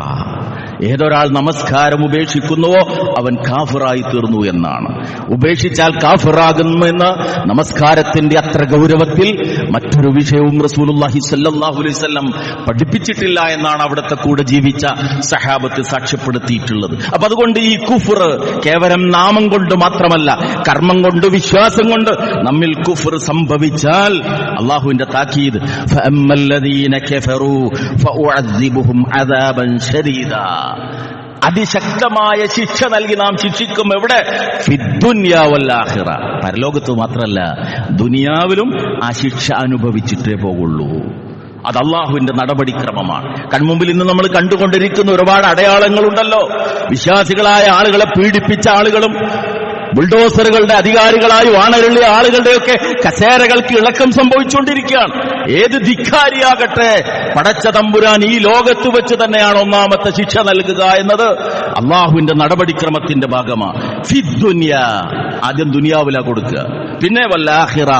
ഏതൊരാൾ നമസ്കാരം ഉപേക്ഷിക്കുന്നുവോ അവൻ കാഫിറായി തീർന്നു എന്നാണ്. ഉപേക്ഷിച്ചാൽ കാഫിറാകുമെന്ന് നമസ്കാരത്തിന്റെ അത്ര ഗൗരവത്തിൽ മറ്റൊരു വിഷയവും റസൂലുള്ളാഹി സ്വല്ലല്ലാഹു അലൈഹി വസല്ലം പഠിപ്പിച്ചിട്ടില്ല എന്നാണ് അവിടുത്തെ കൂടെ ജീവിച്ച സഹാബത്ത് സാക്ഷ്യപ്പെടുത്തിയിട്ടുള്ളത്. അപ്പൊ അതുകൊണ്ട് ഈ കുഫ്ർ കേവലം നാമം കൊണ്ട് മാത്രമല്ല, കർമ്മം കൊണ്ട്, വിശ്വാസം കൊണ്ട് നമ്മിൽ കുഫ്ർ സംഭവിച്ചാൽ അല്ലാഹുവിന്റെ താക്കീത് ഫഅമ്മല്ലദീന കഫറൂ ഫഉഅദ്ദിബുഹും അദാബൻ ശദീദാ, അതിശക്തമായ ശിക്ഷ നൽകി നാം ശിക്ഷിക്കും. എവിടെ? ഫിദ്ദുനിയാ വൽ ആഖിറ, പരലോകത്ത് മാത്രമല്ല ദുനിയാവിലും ആ ശിക്ഷ അനുഭവിച്ചിട്ടേ പോകുള്ളൂ. അത് അള്ളാഹുവിന്റെ നടപടിക്രമമാണ്. കൺമുമ്പിൽ ഇന്ന് നമ്മൾ കണ്ടുകൊണ്ടിരിക്കുന്ന ഒരുപാട് അടയാളങ്ങളുണ്ടല്ലോ. വിശ്വാസികളായ ആളുകളെ പീഡിപ്പിച്ച ആളുകളും ബുൾഡോസറുകളുടെ അധികാരികളായി വാണരുള്ളിയ ആളുകളുടെയൊക്കെ കസേരകൾക്ക് ഇളക്കം സംഭവിച്ചുകൊണ്ടിരിക്കുകയാണ്. ഏത് ധിക്കാരിയാകട്ടെ, പടച്ച തമ്പുരാൻ ഈ ലോകത്ത് വെച്ച് തന്നെയാണ് ഒന്നാമത്തെ ശിക്ഷ നൽകുക എന്നത് അള്ളാഹുവിന്റെ നടപടിക്രമത്തിന്റെ ഭാഗമാണ്. ഫിദ്ദുനിയ, ആദ്യം ദുനിയാവിലാ കൊടുക്കുക, പിന്നെ വല്ലാഹിറ,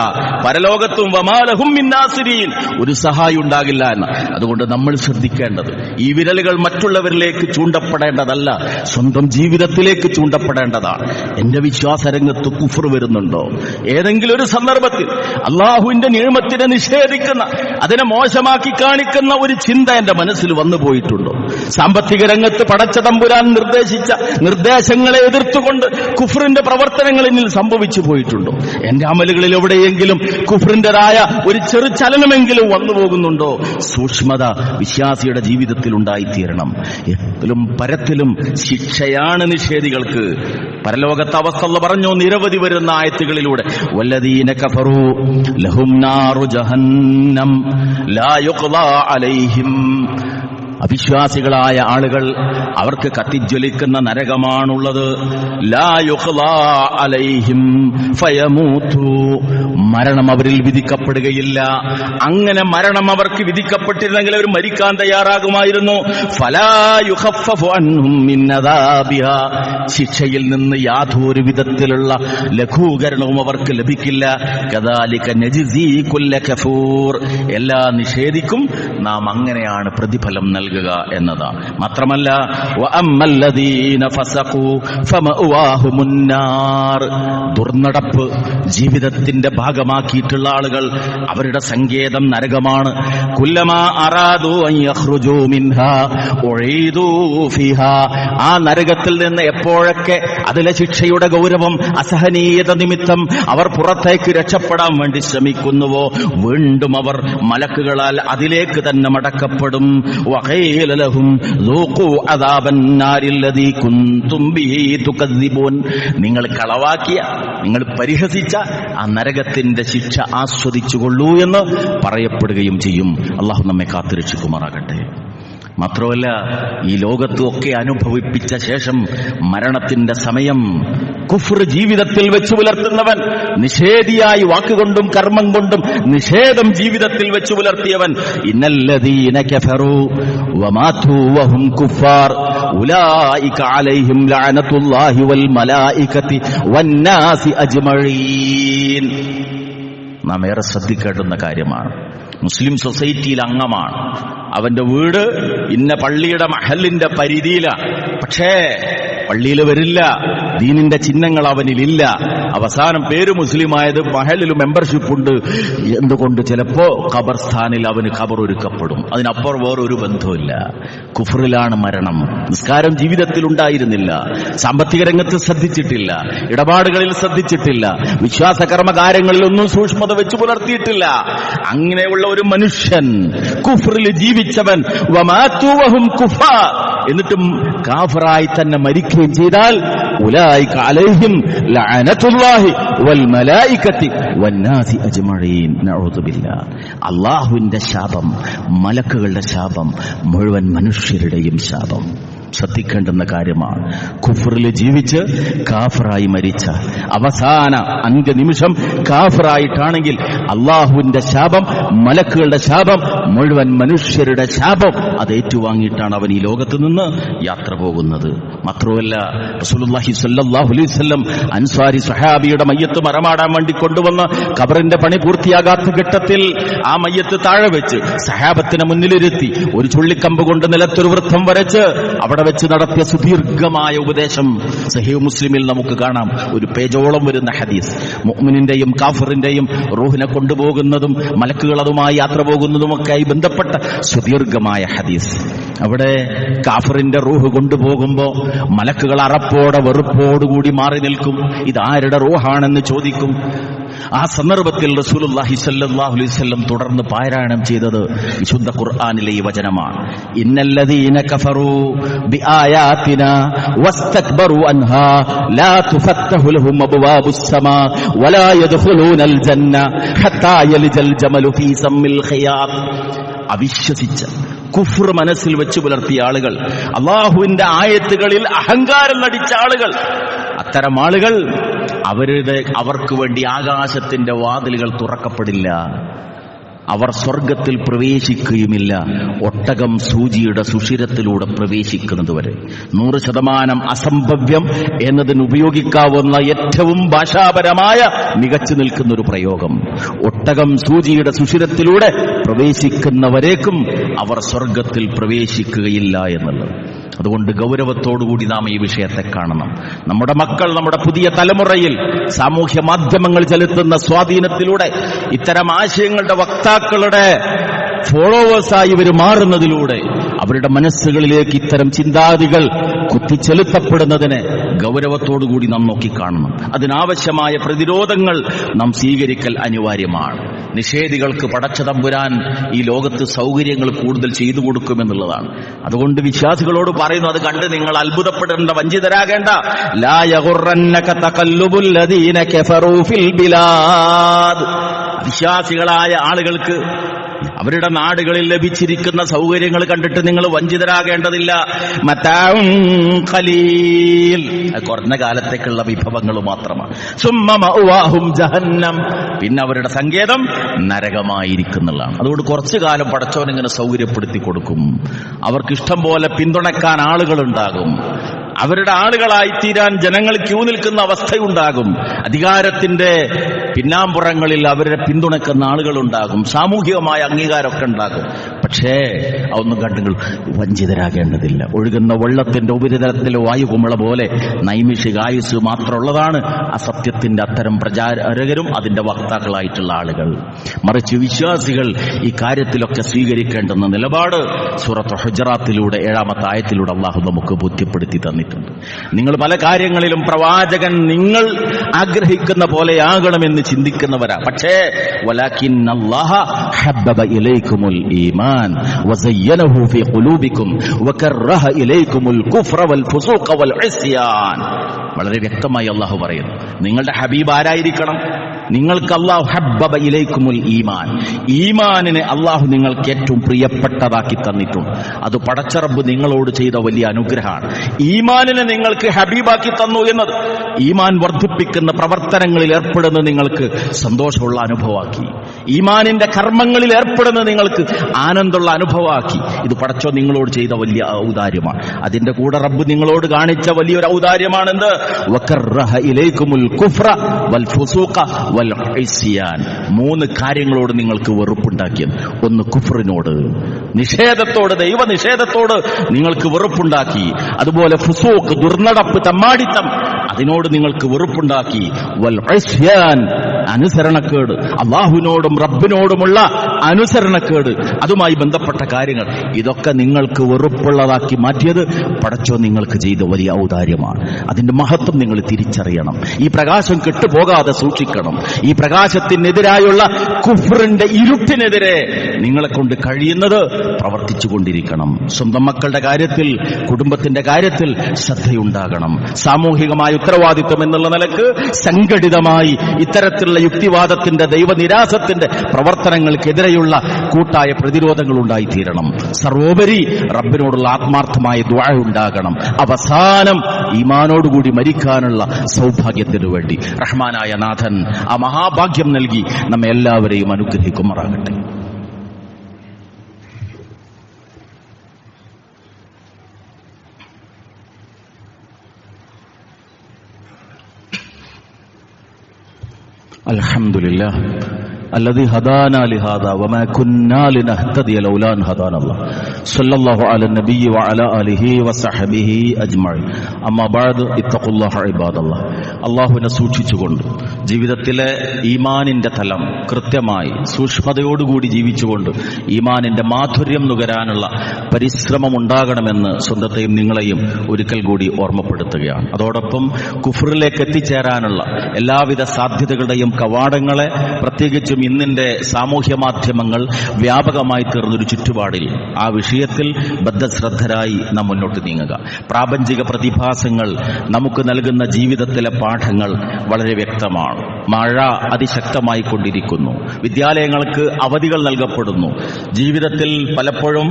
പരലോകത്തും വമാലഹും മിൻ നാസിരീൻ, ഒരു സഹായം ഉണ്ടാകില്ല എന്ന്. അതുകൊണ്ട് നമ്മൾ ശ്രദ്ധിക്കേണ്ടത്, ഈ വിരലുകൾ മറ്റുള്ളവരിലേക്ക് ചൂണ്ടപ്പെടേണ്ടതല്ല, സ്വന്തം ജീവിതത്തിലേക്ക് ചൂണ്ടപ്പെടേണ്ടതാണ്. എന്റെ വിശ്വാസരംഗത്ത് കുഫ്ർ വരുന്നുണ്ടോ? ഏതെങ്കിലും ഒരു സന്ദർഭത്തിൽ അള്ളാഹുവിന്റെ നിഅമത്തിനെ നിഷേധിക്കുന്ന, അതിനെ മോശമാക്കി കാണിക്കുന്ന ഒരു ചിന്ത എന്റെ മനസ്സിൽ വന്നു പോയിട്ടുണ്ടോ? സാമ്പത്തിക രംഗത്ത് പടച്ച തമ്പുരാൻ നിർദ്ദേശിച്ച നിർദ്ദേശങ്ങളെ എതിർത്തുകൊണ്ട് കുഫ്റിന്റെ പ്രവർത്തനങ്ങൾ എന്നിൽ സംഭവിച്ചു പോയിട്ടുണ്ടോ? എന്റെ അമലുകളിൽ എവിടെയെങ്കിലും കുഫ്റിന്റേതായ ഒരു ചെറു ചലനമെങ്കിലും വന്നു പോകുന്നുണ്ടോ? സൂക്ഷ്മത വിശ്വാസിയുടെ ജീവിതത്തിൽ ഉണ്ടായിത്തീരണം. എത്തിലും പരത്തിലും ശിക്ഷയാണ് നിഷേധികൾക്ക്. പരലോകത്തെ അവസ്ഥ പറഞ്ഞു നിരവധി വരുന്ന ആയത്തുകളിലൂടെ, വല്ലദീന കഫറൂ ലഹും നാറു ജഹന്നം ലാ യുഖ്ളാ അലൈഹിം, അവിശ്വാസികളായ ആളുകൾ അവർക്ക് കത്തിജ്വലിക്കുന്ന നരകമാണുള്ളത്. ലാ യുഖ്ളാ അലൈഹിം ഫയമൂതു, മരണം അവരിൽ വിധിക്കപ്പെടുകയില്ല. അങ്ങനെ മരണം അവർക്ക് വിധിക്കപ്പെട്ടിരുന്നെങ്കിൽ അവർ മരിക്കാൻ തയ്യാറാകുമായിരുന്നു. ഫലാ യുഖഫഫു അൻഹും മിൻ അദാബിഹാ, ശിക്ഷയിൽ നിന്ന് യാതൊരു വിധത്തിലുള്ള ലഘൂകരണവും അവർക്ക് ലഭിക്കില്ല. കദാലിക നജ്സീ കുല്ല കഫൂർ, എല്ലാ നിഷേധിക്കും നാം അങ്ങനെയാണ് പ്രതിഫലം നൽകുക എന്നതാണ്. മാത്രമല്ല വഅമ്മല്ലദീന ഫസഖൂ ഫമഅവാഹുമുൻ നാർ, ദുർനടപ്പ് ജീവിതത്തിന്റെ ഭാഗമാക്കിയിട്ടുള്ള ആളുകൾ, അവരുടെ സങ്കേതം നരകമാണ്. കുല്ലമാ അറാദു അൻ യഖ്റുജൂ മിൻഹാ ഉഈദൂ ഫീഹാ, ആ നരകത്തിൽ നിന്ന് എപ്പോഴൊക്കെ അതിലെ ശിക്ഷയുടെ ഗൗരവം, അസഹനീയത നിമിത്തം അവർ പുറത്തേക്ക് രക്ഷപ്പെടാൻ വേണ്ടി ശ്രമിക്കുന്നുവോ, വീണ്ടും അവർ മലക്കുകളാൽ അതിലേക്ക് തന്നെ മടക്കപ്പെടും. വഖീല ലഹും ദൂഖൂ അദാബൻ നാരില്ലദീ കുൻതും ബിഹി തുകദ്ദിബൂൻ, നിങ്ങൾ കളവാക്കിയ, നിങ്ങൾ പരിഹസിച്ച ആ നരകത്തിന്റെ ശിക്ഷ ആസ്വദിച്ചുകൊള്ളൂ എന്ന് പറയപ്പെടുകയും ചെയ്യും. അള്ളാഹു നമ്മെ കാത്തുരക്ഷിക്കുമാറാകട്ടെ. മാത്രമല്ല, ഈ ലോകത്തൊക്കെ അനുഭവിപ്പിച്ച ശേഷം മരണത്തിന്റെ സമയം കുഫ്ർ ജീവിതത്തിൽ വെച്ചു പുലർത്തുന്നവൻ, നിഷേധിയായി വാക്കുകൊണ്ടും കർമ്മം കൊണ്ടും നിഷേധം ജീവിതത്തിൽ വെച്ചു പുലർത്തിയവൻ, ഇന്നല്ലദീന കഫറൂ വമാതു വഹും കുഫാർ ഉലൈക അലൈഹിം ലഅനത്തുല്ലാഹി വൽ മലായികതി വന്നാസി അജ്മഈൻ. നാം ഏറെ ശ്രദ്ധിക്കേണ്ടുന്ന കാര്യമാണ്. മുസ്ലിം സൊസൈറ്റിയിൽ അംഗമാണ്, അവന്റെ വീട് ഇന്ന പള്ളിയുടെ മഹലിന്റെ പരിധിയിലാണ്, പക്ഷേ പള്ളിയിൽ വരില്ല, ദീനിന്റെ ചിഹ്നങ്ങൾ അവനിലില്ല. അവസാനം പേര് മുസ്ലിമായത്, മഹലിൽ മെമ്പർഷിപ്പ് ഉണ്ട്. എന്തുകൊണ്ട്? ചിലപ്പോ ഖബർസ്ഥാനിൽ അവന് ഖബർ ഒരുക്കപ്പെടും. അതിനപ്പുറം വേറൊരു ബന്ധമില്ല. കുഫറിലാണ് മരണം. നിസ്കാരം ജീവിതത്തിൽ ഉണ്ടായിരുന്നില്ല, സാമ്പത്തിക രംഗത്ത് ശ്രദ്ധിച്ചിട്ടില്ല, ഇടപാടുകളിൽ ശ്രദ്ധിച്ചിട്ടില്ല, വിശ്വാസ കർമ്മകാര്യങ്ങളിലൊന്നും സൂക്ഷ്മത വെച്ച് പുലർത്തിയിട്ടില്ല. അങ്ങനെയുള്ള ഒരു മനുഷ്യൻ, കുഫറിൽ ജീവിച്ചവൻ, വമാതു വഹും കുഫാർ, എന്നിട്ടും കാഫിറായി തന്നെ മരിക്കുകയും ചെയ്താൽ ഉലൈക അലൈഹിം ലഅനത്തുല്ലാഹി വൽ മലായികതി വന്നാസി അജ്മഈൻ. നഊദു ബില്ലാഹ്. അല്ലാഹുവിന്റെ ശാപം, മലക്കുകളുടെ ശാപം, മുഴുവൻ മനുഷ്യരുടെയും ശാപം. ശ്രദ്ധിക്കേണ്ടുന്ന കാര്യമാണ്. കുഫറിൽ ജീവിച്ച് കാഫിറായി മരിച്ച അവസാന അന്ത്യനിമിഷം കാഫിറായിട്ടാണെങ്കിൽ അള്ളാഹുവിന്റെ ശാപം, മലക്കുകളുടെ ശാപം, മുഴുവൻ മനുഷ്യരുടെ ശാപം അത് ഏറ്റുവാങ്ങിയിട്ടാണ് അവൻ ഈ ലോകത്ത് നിന്ന് യാത്ര പോകുന്നത്. മാത്രമല്ല, റസൂലുള്ളാഹി സ്വല്ലല്ലാഹു അലൈഹി വസല്ലം അൻസ്വാരി സ്വഹാബിയുടെ മയ്യത്ത് മറമാടാൻ വേണ്ടി കൊണ്ടുവന്ന് ഖബറിന്റെ പണി പൂർത്തിയാകാത്ത ഘട്ടത്തിൽ ആ മയ്യത്ത് താഴെ വെച്ച് സഹാബത്തിനെ മുന്നിലിരുത്തി ഒരു ചുള്ളിക്കമ്പ് കൊണ്ട് നിലത്തൊരു വൃത്തം വരച്ച് അവിടെ വെച്ച് നടത്തിയ സുദീർഘമായ ഉപദേശം സഹീഹ് മുസ്ലിമിൽ നമുക്ക് കാണാം. ഒരു പേജോളം വരുന്ന ഹദീസ്. മുഅ്മിനിന്റെയും കാഫിറിന്റെയും റൂഹിനെ കൊണ്ടുപോകുന്നതും മലക്കുകൾ അതുമായി യാത്ര പോകുന്നതുമൊക്കെയായി ബന്ധപ്പെട്ട സുദീർഘമായ ഹദീസ്. അവിടെ കാഫിറിന്റെ റൂഹ് കൊണ്ടുപോകുമ്പോ മലക്കുകൾ അറപ്പോടെ വെറുപ്പോടുകൂടി മാറി നിൽക്കും. ഇതാരുടെ റൂഹാണെന്ന് ചോദിക്കും. ആ സന്ദർഭത്തിൽ റസൂലുള്ളാഹി സ്വല്ലല്ലാഹു അലൈഹി വസല്ലം തുടർന്ന് പാരായണം ചെയ്തത് വിശുദ്ധ ഖുർആനിലെ ഈ വചനമാണ്. ഇന്നല്ലദീന കഫറൂ ബിആയാതിനാ വസ്തക്ബറൂ അൻഹാ ലാ തുഫത്തഹു ലഹും അബ്വാബുസ് സമാ വലാ യദ്ഖുലൂനൽ ജന്ന ഹത്താ യലിജൽ ജമലു ഫീ സമ്മിൽ ഖിയാത്ത്. അവിശ്വസിച്ച കുഫ്ർ മനസ്സിൽ വെച്ച് പുലർത്തിയ ആളുകൾ, അല്ലാഹുവിന്റെ ആയത്തുകളിൽ അഹങ്കാരം നടിച്ച ആളുകൾ, അത്തരം ആളുകൾ അവർക്ക് വേണ്ടി ആകാശത്തിന്റെ വാതിലുകൾ തുറക്കപ്പെടില്ല. അവർ സ്വർഗത്തിൽ പ്രവേശിക്കുകയുമില്ല, ഒട്ടകം സൂചിയുടെ സുഷിരത്തിലൂടെ പ്രവേശിക്കുന്നതുവരെ. 100% അസംഭവ്യം എന്നതിന് ഉപയോഗിക്കാവുന്ന ഏറ്റവും ഭാഷാപരമായ മികച്ചു നിൽക്കുന്ന ഒരു പ്രയോഗം. ഒട്ടകം സൂചിയുടെ സുഷിരത്തിലൂടെ പ്രവേശിക്കുന്നവരേക്കും അവർ സ്വർഗത്തിൽ പ്രവേശിക്കുകയില്ല എന്നുള്ളത്. അതുകൊണ്ട് ഗൗരവത്തോടുകൂടി നാം ഈ വിഷയത്തെ കാണണം. നമ്മുടെ മക്കൾ, നമ്മുടെ പുതിയ തലമുറയിൽ സാമൂഹ്യ മാധ്യമങ്ങൾ ചെലുത്തുന്ന സ്വാധീനത്തിലൂടെ ഇത്തരം ആശയങ്ങളുടെ വക്താക്കളുടെ ഫോളോവേഴ്സായി ഇവർ മാറുന്നതിലൂടെ അവരുടെ മനസ്സുകളിലേക്ക് ഇത്തരം ചിന്താഗതികൾ കുത്തിച്ചെലുത്തപ്പെടുന്നതിനെ ഗൗരവത്തോടുകൂടി നാം നോക്കിക്കാണണം. അതിനാവശ്യമായ പ്രതിരോധങ്ങൾ നാം സ്വീകരിക്കൽ അനിവാര്യമാണ്. നിഷേധികൾക്ക് പടച്ച തമ്പുരാൻ ഈ ലോകത്ത് സൗകര്യങ്ങൾ കൂടുതൽ ചെയ്തു കൊടുക്കുമെന്നുള്ളതാണ്. അതുകൊണ്ട് വിശ്വാസികളോട് പറയുന്നു, അത് കണ്ട് നിങ്ങൾ അത്ഭുതപ്പെടേണ്ട, വഞ്ചിതരാകേണ്ട. ലാ യഗുറന്നക തഖല്ലുബുൽ ലദീന കഫറൂ ഫിൽ ബിലാദ്. വിശ്വാസികളായ ആളുകൾക്ക് അവരുടെ നാടുകളിൽ ലഭിച്ചിരിക്കുന്ന സൗകര്യങ്ങൾ കണ്ടിട്ട് നിങ്ങൾ വഞ്ചിതരാകേണ്ടതില്ല. മതാഉൻ ഖലീൽ, കുറഞ്ഞ കാലത്തേക്കുള്ള വിഭവങ്ങൾ മാത്രമാണ്. സുമ്മ മഅവാഹും ജഹന്നം, പിന്നെ അവരുടെ സങ്കേതം നരകമായിരിക്കുന്നുള്ളതാണ്. അതുകൊണ്ട് കുറച്ചു കാലം പടച്ചവൻ ഇങ്ങനെ സൗകര്യപ്പെടുത്തി കൊടുക്കും. അവർക്ക് ഇഷ്ടം പോലെ പിന്തുണക്കാൻ ആളുകളുണ്ടാകും. അവരുടെ ആളുകളായി തീരാൻ ജനങ്ങൾ ക്യൂ നിൽക്കുന്ന അവസ്ഥയുണ്ടാകും. അധികാരത്തിന്റെ പിന്നാമ്പുറങ്ങളിൽ അവരെ പിന്തുണക്കുന്ന ആളുകളുണ്ടാകും. സാമൂഹികമായ അംഗീകാരമൊക്കെ ഉണ്ടാകും. പക്ഷേ അതൊന്നും കണ്ടുകൾ വഞ്ചിതരാകേണ്ടതില്ല. ഒഴുകുന്ന വെള്ളത്തിന്റെ ഉപരിതലത്തിലെ വായുകുമിള പോലെ നൈമിഷിക ആയുസ് മാത്രമുള്ളതാണ് അസത്യത്തിന്റെ അത്തരം പ്രചാരകരും അതിന്റെ വക്താക്കളായിട്ടുള്ള ആളുകൾ. മറിച്ച് വിശ്വാസികൾ ഈ കാര്യത്തിലൊക്കെ സ്വീകരിക്കേണ്ടുന്ന നിലപാട് സൂറത്ത് ഹുജറാത്തിലൂടെ 7-ാമത്തെ ആയത്തിലൂടെ അള്ളാഹു നമുക്ക് ബോധ്യപ്പെടുത്തി തന്നിട്ടുണ്ട്. നിങ്ങൾ പല കാര്യങ്ങളിലും പ്രവാചകൻ നിങ്ങൾ ആഗ്രഹിക്കുന്ന പോലെയാകണമെന്ന് ചിന്തിക്കുന്നവരാ. പക്ഷേ വലാകിന്നല്ലാഹ ഹബ്ബബ ഇലൈക്കുമുൽ ഈമാൻ വസയ്യനഹു ഫീ ഖുലൂബിക്കും വകറഹ ഇലൈക്കുമുൽ കുഫ്ര വൽ ഫുസൂഖ വൽ ഇസ്യാൻ. വളരെ വ്യക്തമായി അല്ലാഹു പറയുന്നു, നിങ്ങളുടെ ഹബീബ് ആരായിരിക്കണം? നിങ്ങൾക്ക് അല്ലാഹു ഹബ്ബബ ഇലൈക്കുമുൽ ഈമാൻ, ഈമാനിനെ അല്ലാഹു നിങ്ങൾക്ക് ഏറ്റവും പ്രിയപ്പെട്ടതാക്കി തന്നിട്ടുണ്ട്. അത് പടച്ച റബ്ബ് നിങ്ങളോട് ചെയ്ത വലിയ അനുഗ്രഹമാണ്. ഈമാനിനെ നിങ്ങൾക്ക് ഹബീബാക്കി തന്നു എന്നത് ഈമാൻ വർദ്ധിപ്പിക്കുന്ന പ്രവർത്തനങ്ങളിൽ ഏർപ്പെടുന്ന നിങ്ങൾക്ക് സന്തോഷമുള്ള അനുഭവമാക്കി. ഈമാനിന്റെ കർമ്മങ്ങളിൽ ഏർപ്പെടുന്ന നിങ്ങൾക്ക് ആനന്ദമുള്ള അനുഭവമാക്കി. ഇത് പടച്ചോ നിങ്ങളോട് ചെയ്ത വലിയ ഔദാര്യമാണ്. അതിന്റെ കൂടെ റബ്ബ് നിങ്ങളോട് കാണിച്ച വലിയൊരു ഔദാര്യമാണെന്ത്? വകറഹ ഇലൈക്കുമുൽ കുഫ്ര വൽ ഫുസൂഖ വൽ ഇസ്യാൻ. 3 കാര്യങ്ങളോട് നിങ്ങൾക്ക് വെറുപ്പുണ്ടാക്കിയത്. ഒന്ന് കുഫ്റിനോട്, നിഷേധത്തോട്, ദൈവനിഷേധത്തോട് നിങ്ങൾക്ക് വെറുപ്പുണ്ടാക്കി. അതുപോലെ ഫുസൂഖ്, ദുർനടപ്പ്, തമ്മാടിത്തം, അതിനോട് നിങ്ങൾക്ക് വെറുപ്പുണ്ടാക്കി. വൽ ഇസ്യാൻ, അനുസരണക്കേട്, അല്ലാഹുവിനോടും റബ്ബിനോടുമുള്ള അനുസരണക്കേട്, അതുമായി ബന്ധപ്പെട്ട കാര്യങ്ങൾ, ഇതൊക്കെ നിങ്ങൾക്ക് വെറുപ്പുള്ളതാക്കി മാറ്റിയത് പടച്ചോ നിങ്ങൾക്ക് ചെയ്ത വലിയ ഔദാര്യമാണ്. അതിന്റെ മഹത്വം നിങ്ങൾ തിരിച്ചറിയണം. ഈ പ്രകാശം കെട്ടുപോകാതെ സൂക്ഷിക്കണം. ഈ പ്രകാശത്തിനെതിരായുള്ള കുഫ്റിന്റെ ഇരുട്ടിനെതിരെ നിങ്ങളെ കൊണ്ട് കഴിയുന്നത് പ്രവർത്തിച്ചു കൊണ്ടിരിക്കണം. സ്വന്തം മക്കളുടെ കാര്യത്തിൽ, കുടുംബത്തിന്റെ കാര്യത്തിൽ ശ്രദ്ധയുണ്ടാകണം. സാമൂഹികമായ ഉത്തരവാദിത്വം എന്നുള്ള നിലക്ക് സംഘടിതമായി ഇത്തരത്തിലുള്ള യുക്തിവാദത്തിന്റെ, ദൈവനിരാസത്തിന്റെ പ്രവർത്തനങ്ങൾക്കെതിരെയുള്ള കൂട്ടായ പ്രതിരോധങ്ങൾ ഉണ്ടായിത്തീരണം. സർവോപരി റബ്ബിനോടുള്ള ആത്മാർത്ഥമായ ദുആ ഉണ്ടാകണം. അവസാനം ഈമാനോടുകൂടി മരിക്കാനുള്ള സൗഭാഗ്യത്തിനു വേണ്ടി റഹ്മാനായ നാഥൻ ആ മഹാഭാഗ്യം നൽകി നമ്മെ എല്ലാവരെയും അനുഗ്രഹിക്കുമാറാകട്ടെ. അൽഹംദുലില്ലാഹ് الذي هدانا لهذا وما كنا لنهتدي لولا أن هدانا الله صلى الله على النبي وعلى آله وصحبه أجمعين أما بعد اتقوا الله عباد الله അള്ളാഹുവിനെ സൂക്ഷിച്ചുകൊണ്ട് ജീവിതത്തിലെ ഈമാനിന്റെ തലം കൃത്യമായി സൂക്ഷ്മതയോടുകൂടി ജീവിച്ചുകൊണ്ട് ഈമാനിന്റെ മാധുര്യം നുകരാനുള്ള പരിശ്രമം ഉണ്ടാകണമെന്ന് സ്വന്തത്തെയും നിങ്ങളെയും ഒരിക്കൽ കൂടി ഓർമ്മപ്പെടുത്തുകയാണ്. അതോടൊപ്പം കുഫറിലേക്ക് എത്തിച്ചേരാനുള്ള എല്ലാവിധ സാധ്യതകളുടെയും കവാടങ്ങളെ പ്രത്യേകിച്ചും ഇന്നിന്റെ സാമൂഹ്യ മാധ്യമങ്ങൾ വ്യാപകമായി തീർന്നൊരു ചുറ്റുപാടിൽ ആ വിഷയത്തിൽ ബദ്ധശ്രദ്ധരായി നാം മുന്നോട്ട് നീങ്ങുക. പ്രാപഞ്ചിക പ്രതിഭാസങ്ങൾ നമുക്ക് നൽകുന്ന ജീവിതത്തിലെ പാഠങ്ങൾ വളരെ വ്യക്തമാണ്. മഴ അതിശക്തമായി കൊണ്ടിരിക്കുന്നു, വിദ്യാലയങ്ങൾക്ക് അവധികൾ നൽകപ്പെടുന്നു, ജീവിതത്തിൽ പലപ്പോഴും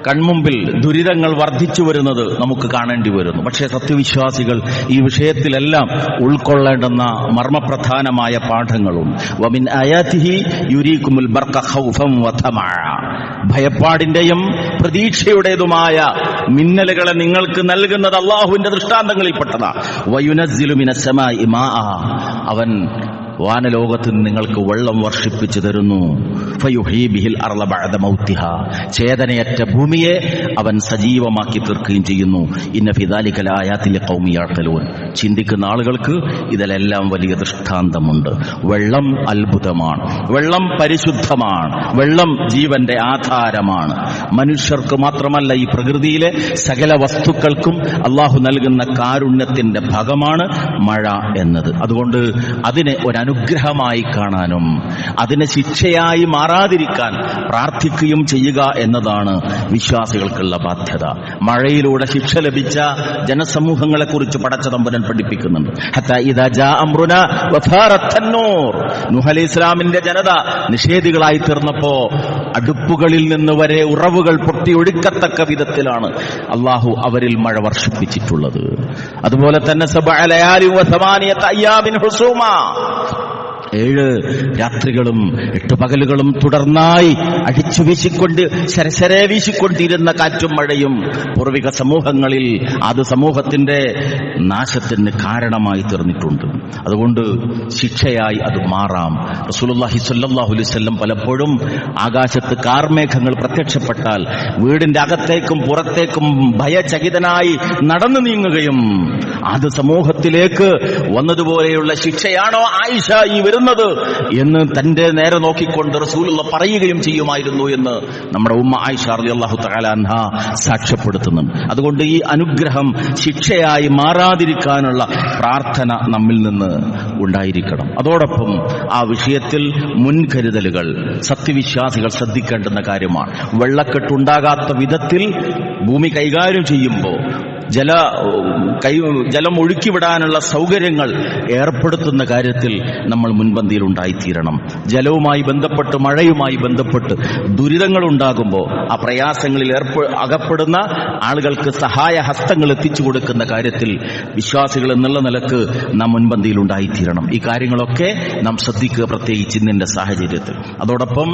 കൺമുമ്പിൽ ദുരിതങ്ങൾ വർദ്ധിച്ചു വരുന്നത് നമുക്ക് കാണേണ്ടി വരുന്നു. പക്ഷേ സത്യവിശ്വാസികൾ ഈ വിഷയത്തിലെല്ലാം ഉൾക്കൊള്ളേണ്ടുന്ന മർമ്മപ്രധാനമായ പാഠങ്ങളും വമിൻ ആയാതിഹി യുരീകുമുൽ ബർഖ ഖൗഫൻ വതമഅ, ഭയപ്പാടിന്റെയും പ്രതീക്ഷയുടേതുമായ മിന്നലുകളെ നിങ്ങൾക്ക് നൽകുന്നത് അല്ലാഹുവിന്റെ ദൃഷ്ടാന്തങ്ങളിൽപ്പെട്ടതാണ്. വയുനസ്സിലു മിനസ് സമാഇ മാഅ, അവൻ വാനലോകത്ത് നിങ്ങൾക്ക് വെള്ളം വർഷിപ്പിച്ചു തരുന്നു. ഫയുഹീ ബിഹിൽ അർള ബഅദ മൗതിഹാ, ചേതനയറ്റ ഭൂമിയെ അവൻ സജീവമാക്കി തീർക്കുകയും ചെയ്യുന്നു. ഇന്ന ഫീ ദാലിക ലആയാതിൻ ലിഖൗമി യഅഖിലൂൻ, ചിന്തിക്കുന്ന ആളുകൾക്ക് ഇതിലെല്ലാം വലിയ ദൃഷ്ടാന്തമുണ്ട്. വെള്ളം അത്ഭുതമാണ്, വെള്ളം പരിശുദ്ധമാണ്, വെള്ളം ജീവന്റെ ആധാരമാണ്. മനുഷ്യർക്ക് മാത്രമല്ല, ഈ പ്രകൃതിയിലെ സകല വസ്തുക്കൾക്കും അള്ളാഹു നൽകുന്ന കാരുണ്യത്തിന്റെ ഭാഗമാണ് മഴ എന്നത്. അതുകൊണ്ട് അതിനെ അനുഗ്രഹമായി കാണാനും അതിനെ ശിക്ഷയായി മാറാതിരിക്കാൻ പ്രാർത്ഥിക്കുകയും ചെയ്യുക എന്നതാണ് വിശ്വാസികൾക്കുള്ള ബാധ്യത. മഴയിലൂടെ ശിക്ഷ ലഭിച്ച ജനസമൂഹങ്ങളെ കുറിച്ച് പടച്ച തമ്പുരാൻ പഠിപ്പിക്കുന്നുണ്ട്. ഹത്താ ഇദാ ജാ അംറുനാ വഫാറത്ത് തന്നൂർ, നൂഹ് അലൈഹി ഇസ്ലാമിന്റെ ജനത നിഷേധികളായി തീർന്നപ്പോ അടുപ്പുകളിൽ നിന്ന് വരെ ഉറവുകൾ പൊട്ടിയൊഴുക്കത്തക്ക വിധത്തിലാണ് അള്ളാഹു അവരിൽ മഴ വർഷിപ്പിച്ചിട്ടുള്ളത്. അതുപോലെ തന്നെ സബഅ ലയാലി വസമാനിയത അയ്യാമിൻ ഹുസൂമാ, 7 രാത്രികളും 8 പകലുകളും തുടർന്നായി അടിച്ചു വീശിക്കൊണ്ട് ശരശരെ വീശിക്കൊണ്ടിരുന്ന കാറ്റും മഴയും പൂർവിക സമൂഹങ്ങളിൽ അത് സമൂഹത്തിന്റെ നാശത്തിന് കാരണമായി തീർന്നിട്ടുണ്ട്. അതുകൊണ്ട് ശിക്ഷയായി അത് മാറാം. റസൂലുള്ളാഹി സ്വല്ലല്ലാഹു അലൈഹി വസല്ലം പലപ്പോഴും ആകാശത്ത് കാർമേഘങ്ങൾ പ്രത്യക്ഷപ്പെട്ടാൽ വീടിന്റെ അകത്തേക്കും പുറത്തേക്കും ഭയചകിതനായി നടന്നു നീങ്ങുകയും അത് സമൂഹത്തിലേക്ക് വന്നതുപോലെയുള്ള ശിക്ഷയാണോ ആയിഷ ഈ വരുന്നത് എന്ന് തന്റെ നേരെ നോക്കിക്കൊണ്ട് റസൂലുള്ള പറയുകയും ചെയ്യുമായിരുന്നു എന്ന് നമ്മുടെ ഉമ്മ ആയിഷ റളിയല്ലാഹു തആല അൻഹ സാക്ഷ്യപ്പെടുത്തുന്നുണ്ട്. അതുകൊണ്ട് ഈ അനുഗ്രഹം ശിക്ഷയായി മാറാതിരിക്കാനുള്ള പ്രാർത്ഥന നമ്മിൽ നിന്ന് ഉണ്ടായിരിക്കണം. അതോടൊപ്പം ആ വിഷയത്തിൽ മുൻകരുതലുകൾ സത്യവിശ്വാസികൾ ശ്രദ്ധിക്കേണ്ടുന്ന കാര്യമാണ്. വെള്ളക്കെട്ടുണ്ടാകാത്ത വിധത്തിൽ ഭൂമി കൈകാര്യം ചെയ്യുമ്പോൾ ജലം ഒഴുക്കിവിടാനുള്ള സൗകര്യങ്ങൾ ഏർപ്പെടുത്തുന്ന കാര്യത്തിൽ നമ്മൾ മുൻപന്തിയിൽ ഉണ്ടായിത്തീരണം. ജലവുമായി ബന്ധപ്പെട്ട് മഴയുമായി ബന്ധപ്പെട്ട് ദുരിതങ്ങൾ ഉണ്ടാകുമ്പോൾ ആ പ്രയാസങ്ങളിൽ അകപ്പെടുന്ന ആളുകൾക്ക് സഹായ ഹസ്തങ്ങൾ എത്തിച്ചു കൊടുക്കുന്ന കാര്യത്തിൽ വിശ്വാസികൾ എന്നുള്ള നിലക്ക് നാം മുൻപന്തിയിൽ ഉണ്ടായിത്തീരണം. ഈ കാര്യങ്ങളൊക്കെ നാം ശ്രദ്ധിക്കുക, പ്രത്യേകിച്ച് ഇന്നിന്റെ സാഹചര്യത്തിൽ. അതോടൊപ്പം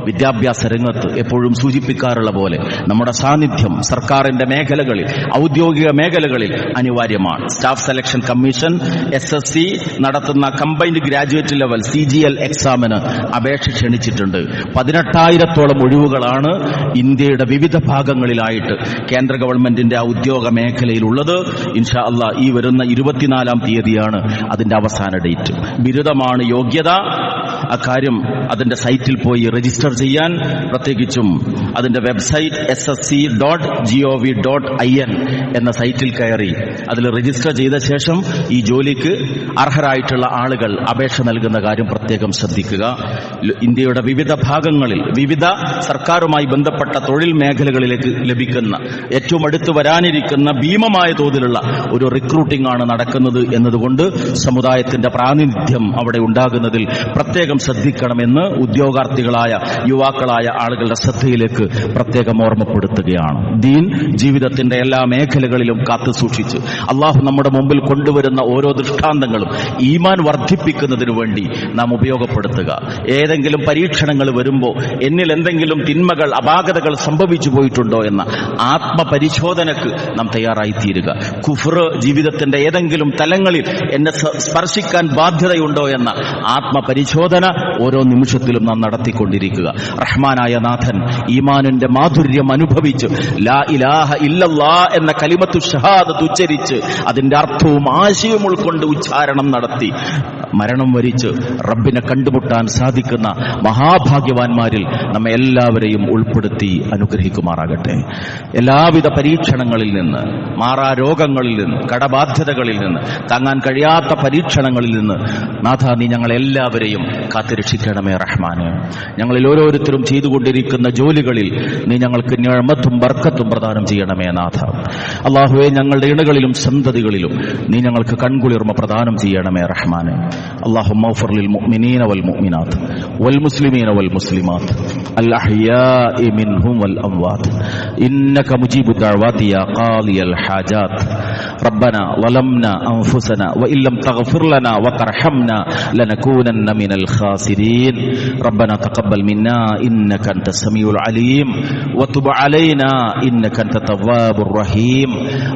വിദ്യാഭ്യാസ രംഗത്ത് എപ്പോഴും സൂചിപ്പിക്കാറുള്ള പോലെ നമ്മുടെ സാന്നിധ്യം സർക്കാരിന്റെ മേഖലകളിൽ, ഔദ്യോഗിക മേഖലകളിൽ അനിവാര്യമാണ്. സ്റ്റാഫ് സെലക്ഷൻ കമ്മീഷൻ SSC നടത്തുന്ന കമ്പൈൻഡ് ഗ്രാജുവേറ്റ് ലെവൽ CGL എക്സാമിന് അപേക്ഷ ക്ഷണിച്ചിട്ടുണ്ട്. 18,000-ഓളം ഒഴിവുകളാണ് ഇന്ത്യയുടെ വിവിധ ഭാഗങ്ങളിലായിട്ട് കേന്ദ്ര ഗവൺമെന്റിന്റെ ഉദ്യോഗ മേഖലയിലുള്ളത്. ഇൻഷാ അല്ലാഹ് ഈ വരുന്ന 24-ാം തീയതിയാണ് അതിന്റെ അവസാന ഡേറ്റ്. ബിരുദമാണ് യോഗ്യത. അക്കാര്യം അതിന്റെ സൈറ്റിൽ പോയി രജിസ്റ്റർ ചെയ്യാൻ, പ്രത്യേകിച്ചും അതിന്റെ വെബ്സൈറ്റ് ssc.gov.in എന്ന സൈറ്റിൽ കയറി അതിൽ രജിസ്റ്റർ ചെയ്ത ശേഷം ഈ ജോലിക്ക് അർഹരായിട്ടുള്ള ആളുകൾ അപേക്ഷ നൽകുന്ന കാര്യം പ്രത്യേകം ശ്രദ്ധിക്കുക. ഇന്ത്യയുടെ വിവിധ ഭാഗങ്ങളിൽ വിവിധ സർക്കാരുമായി ബന്ധപ്പെട്ട തൊഴിൽ മേഖലകളിലേക്ക് ലഭിക്കുന്ന ഏറ്റവും അടുത്ത് വരാനിരിക്കുന്ന ഭീമമായ തോതിലുള്ള ഒരു റിക്രൂട്ടിംഗ് ആണ് നടക്കുന്നത് എന്നതുകൊണ്ട് സമുദായത്തിന്റെ പ്രാതിനിധ്യം അവിടെ ഉണ്ടാകുന്നതിൽ പ്രത്യേകം ശ്രദ്ധിക്കണമെന്ന് ഉദ്യോഗാർത്ഥികളായ യുവാക്കളായ ആളുകളുടെ ശ്രദ്ധയിലേക്ക് പ്രത്യേകം ഓർമ്മപ്പെടുത്തുകയാണ്. ദീൻ ജീവിതത്തിന്റെ എല്ലാ മേഖലകളിലും കാത്തു സൂക്ഷിച്ച് അള്ളാഹു നമ്മുടെ മുമ്പിൽ കൊണ്ടുവരുന്ന ഓരോ ദൃഷ്ടാന്തങ്ങളും ഈമാൻ വർദ്ധിപ്പിക്കുന്നതിനു വേണ്ടി നാം ഉപയോഗപ്പെടുത്തുക. ഏതെങ്കിലും പരീക്ഷണങ്ങൾ വരുമ്പോൾ എന്നിൽ എന്തെങ്കിലും തിന്മകൾ, അപാകതകൾ സംഭവിച്ചു പോയിട്ടുണ്ടോ എന്ന ആത്മപരിശോധനക്ക് നാം തയ്യാറായിത്തീരുക. കുഫ്ർ ജീവിതത്തിന്റെ ഏതെങ്കിലും തലങ്ങളിൽ എന്നെ സ്പർശിക്കാൻ ബാധ്യതയുണ്ടോ എന്ന ആത്മപരിശോധന ഓരോ നിമിഷത്തിലും നാം നടത്തിക്കൊണ്ടിരിക്കുക. റഹ്മാനായ നാഥൻ ഈമാനിന്റെ മാധുര്യം അനുഭവിച്ച് ലാ ഇലാഹ ഇല്ലല്ലാ എന്ന കലിമത്തു ഷഹാദത്ത് ഉച്ചരിച്ച് അതിന്റെ അർത്ഥവും ആശയവും ഉൾക്കൊണ്ട് ഉച്ചാരണം നടത്തി മരണം വരിച്ച് റബ്ബിനെ കണ്ടുമുട്ടാൻ സാധിക്കുന്ന മഹാഭാഗ്യവാന്മാരിൽ നമ്മെ എല്ലാവരെയും ഉൾപ്പെടുത്തി അനുഗ്രഹിക്കുമാറാകട്ടെ. എല്ലാവിധ പരീക്ഷണങ്ങളിൽ നിന്ന്, മാറാ രോഗങ്ങളിൽ നിന്ന്, കടബാധ്യതകളിൽ നിന്ന്, താങ്ങാൻ കഴിയാത്ത പരീക്ഷണങ്ങളിൽ നിന്ന് നാഥ നീ ഞങ്ങളെല്ലാവരെയും കാത്തുരക്ഷിക്കണമേ റഹ്മാനെ. ഞങ്ങളിൽ ഓരോരുത്തരും ചെയ്തുകൊണ്ടിരിക്കുന്ന ജോലികളിൽ നീ ഞങ്ങൾക്ക് നിഅമത്തും ബർക്കത്തും പ്രദാനം ചെയ്യണമേ നാഥ. അല്ലാഹുവേ, ഞങ്ങളുടെ ഇണകളിലും സന്തതികളിലും നീ ഞങ്ങൾക്ക് കൺകുളിർമ പ്രദാനം ചെയ്യണമേ റഹ്മാനെ. اللهم اغفر للمؤمنين والمؤمنات والمسلمين والمسلمات الأحياء منهم والأموات إنك مجيب الدعوات يا قاضي الحاجات. ربنا ظلمنا أنفسنا وإن لم تغفر لنا وترحمنا لنكونن من الخاسرين. ربنا تقبل منا إنك أنت السميع العليم وتب علينا إنك أنت التواب الرحيم.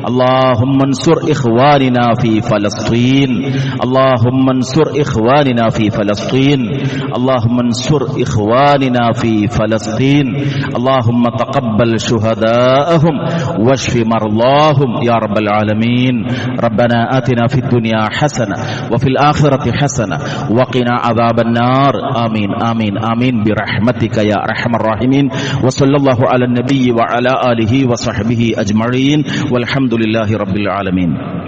اللهم انصر إخواننا في فلسطين. اللهم انصر إخواننا في فلسطين. اللهم انصر إخواننا في فلسطين. اللهم تقبل شهداءهم واشف مرضاهم يا رب العالمين. ربنا آتنا في الدنيا حسنة وفي الآخرة حسنة وقنا عذاب النار. آمين آمين آمين برحمتك يا أرحم الراحمين. وصلى الله على النبي وعلى آله وصحبه أجمعين والحمد لله رب العالمين.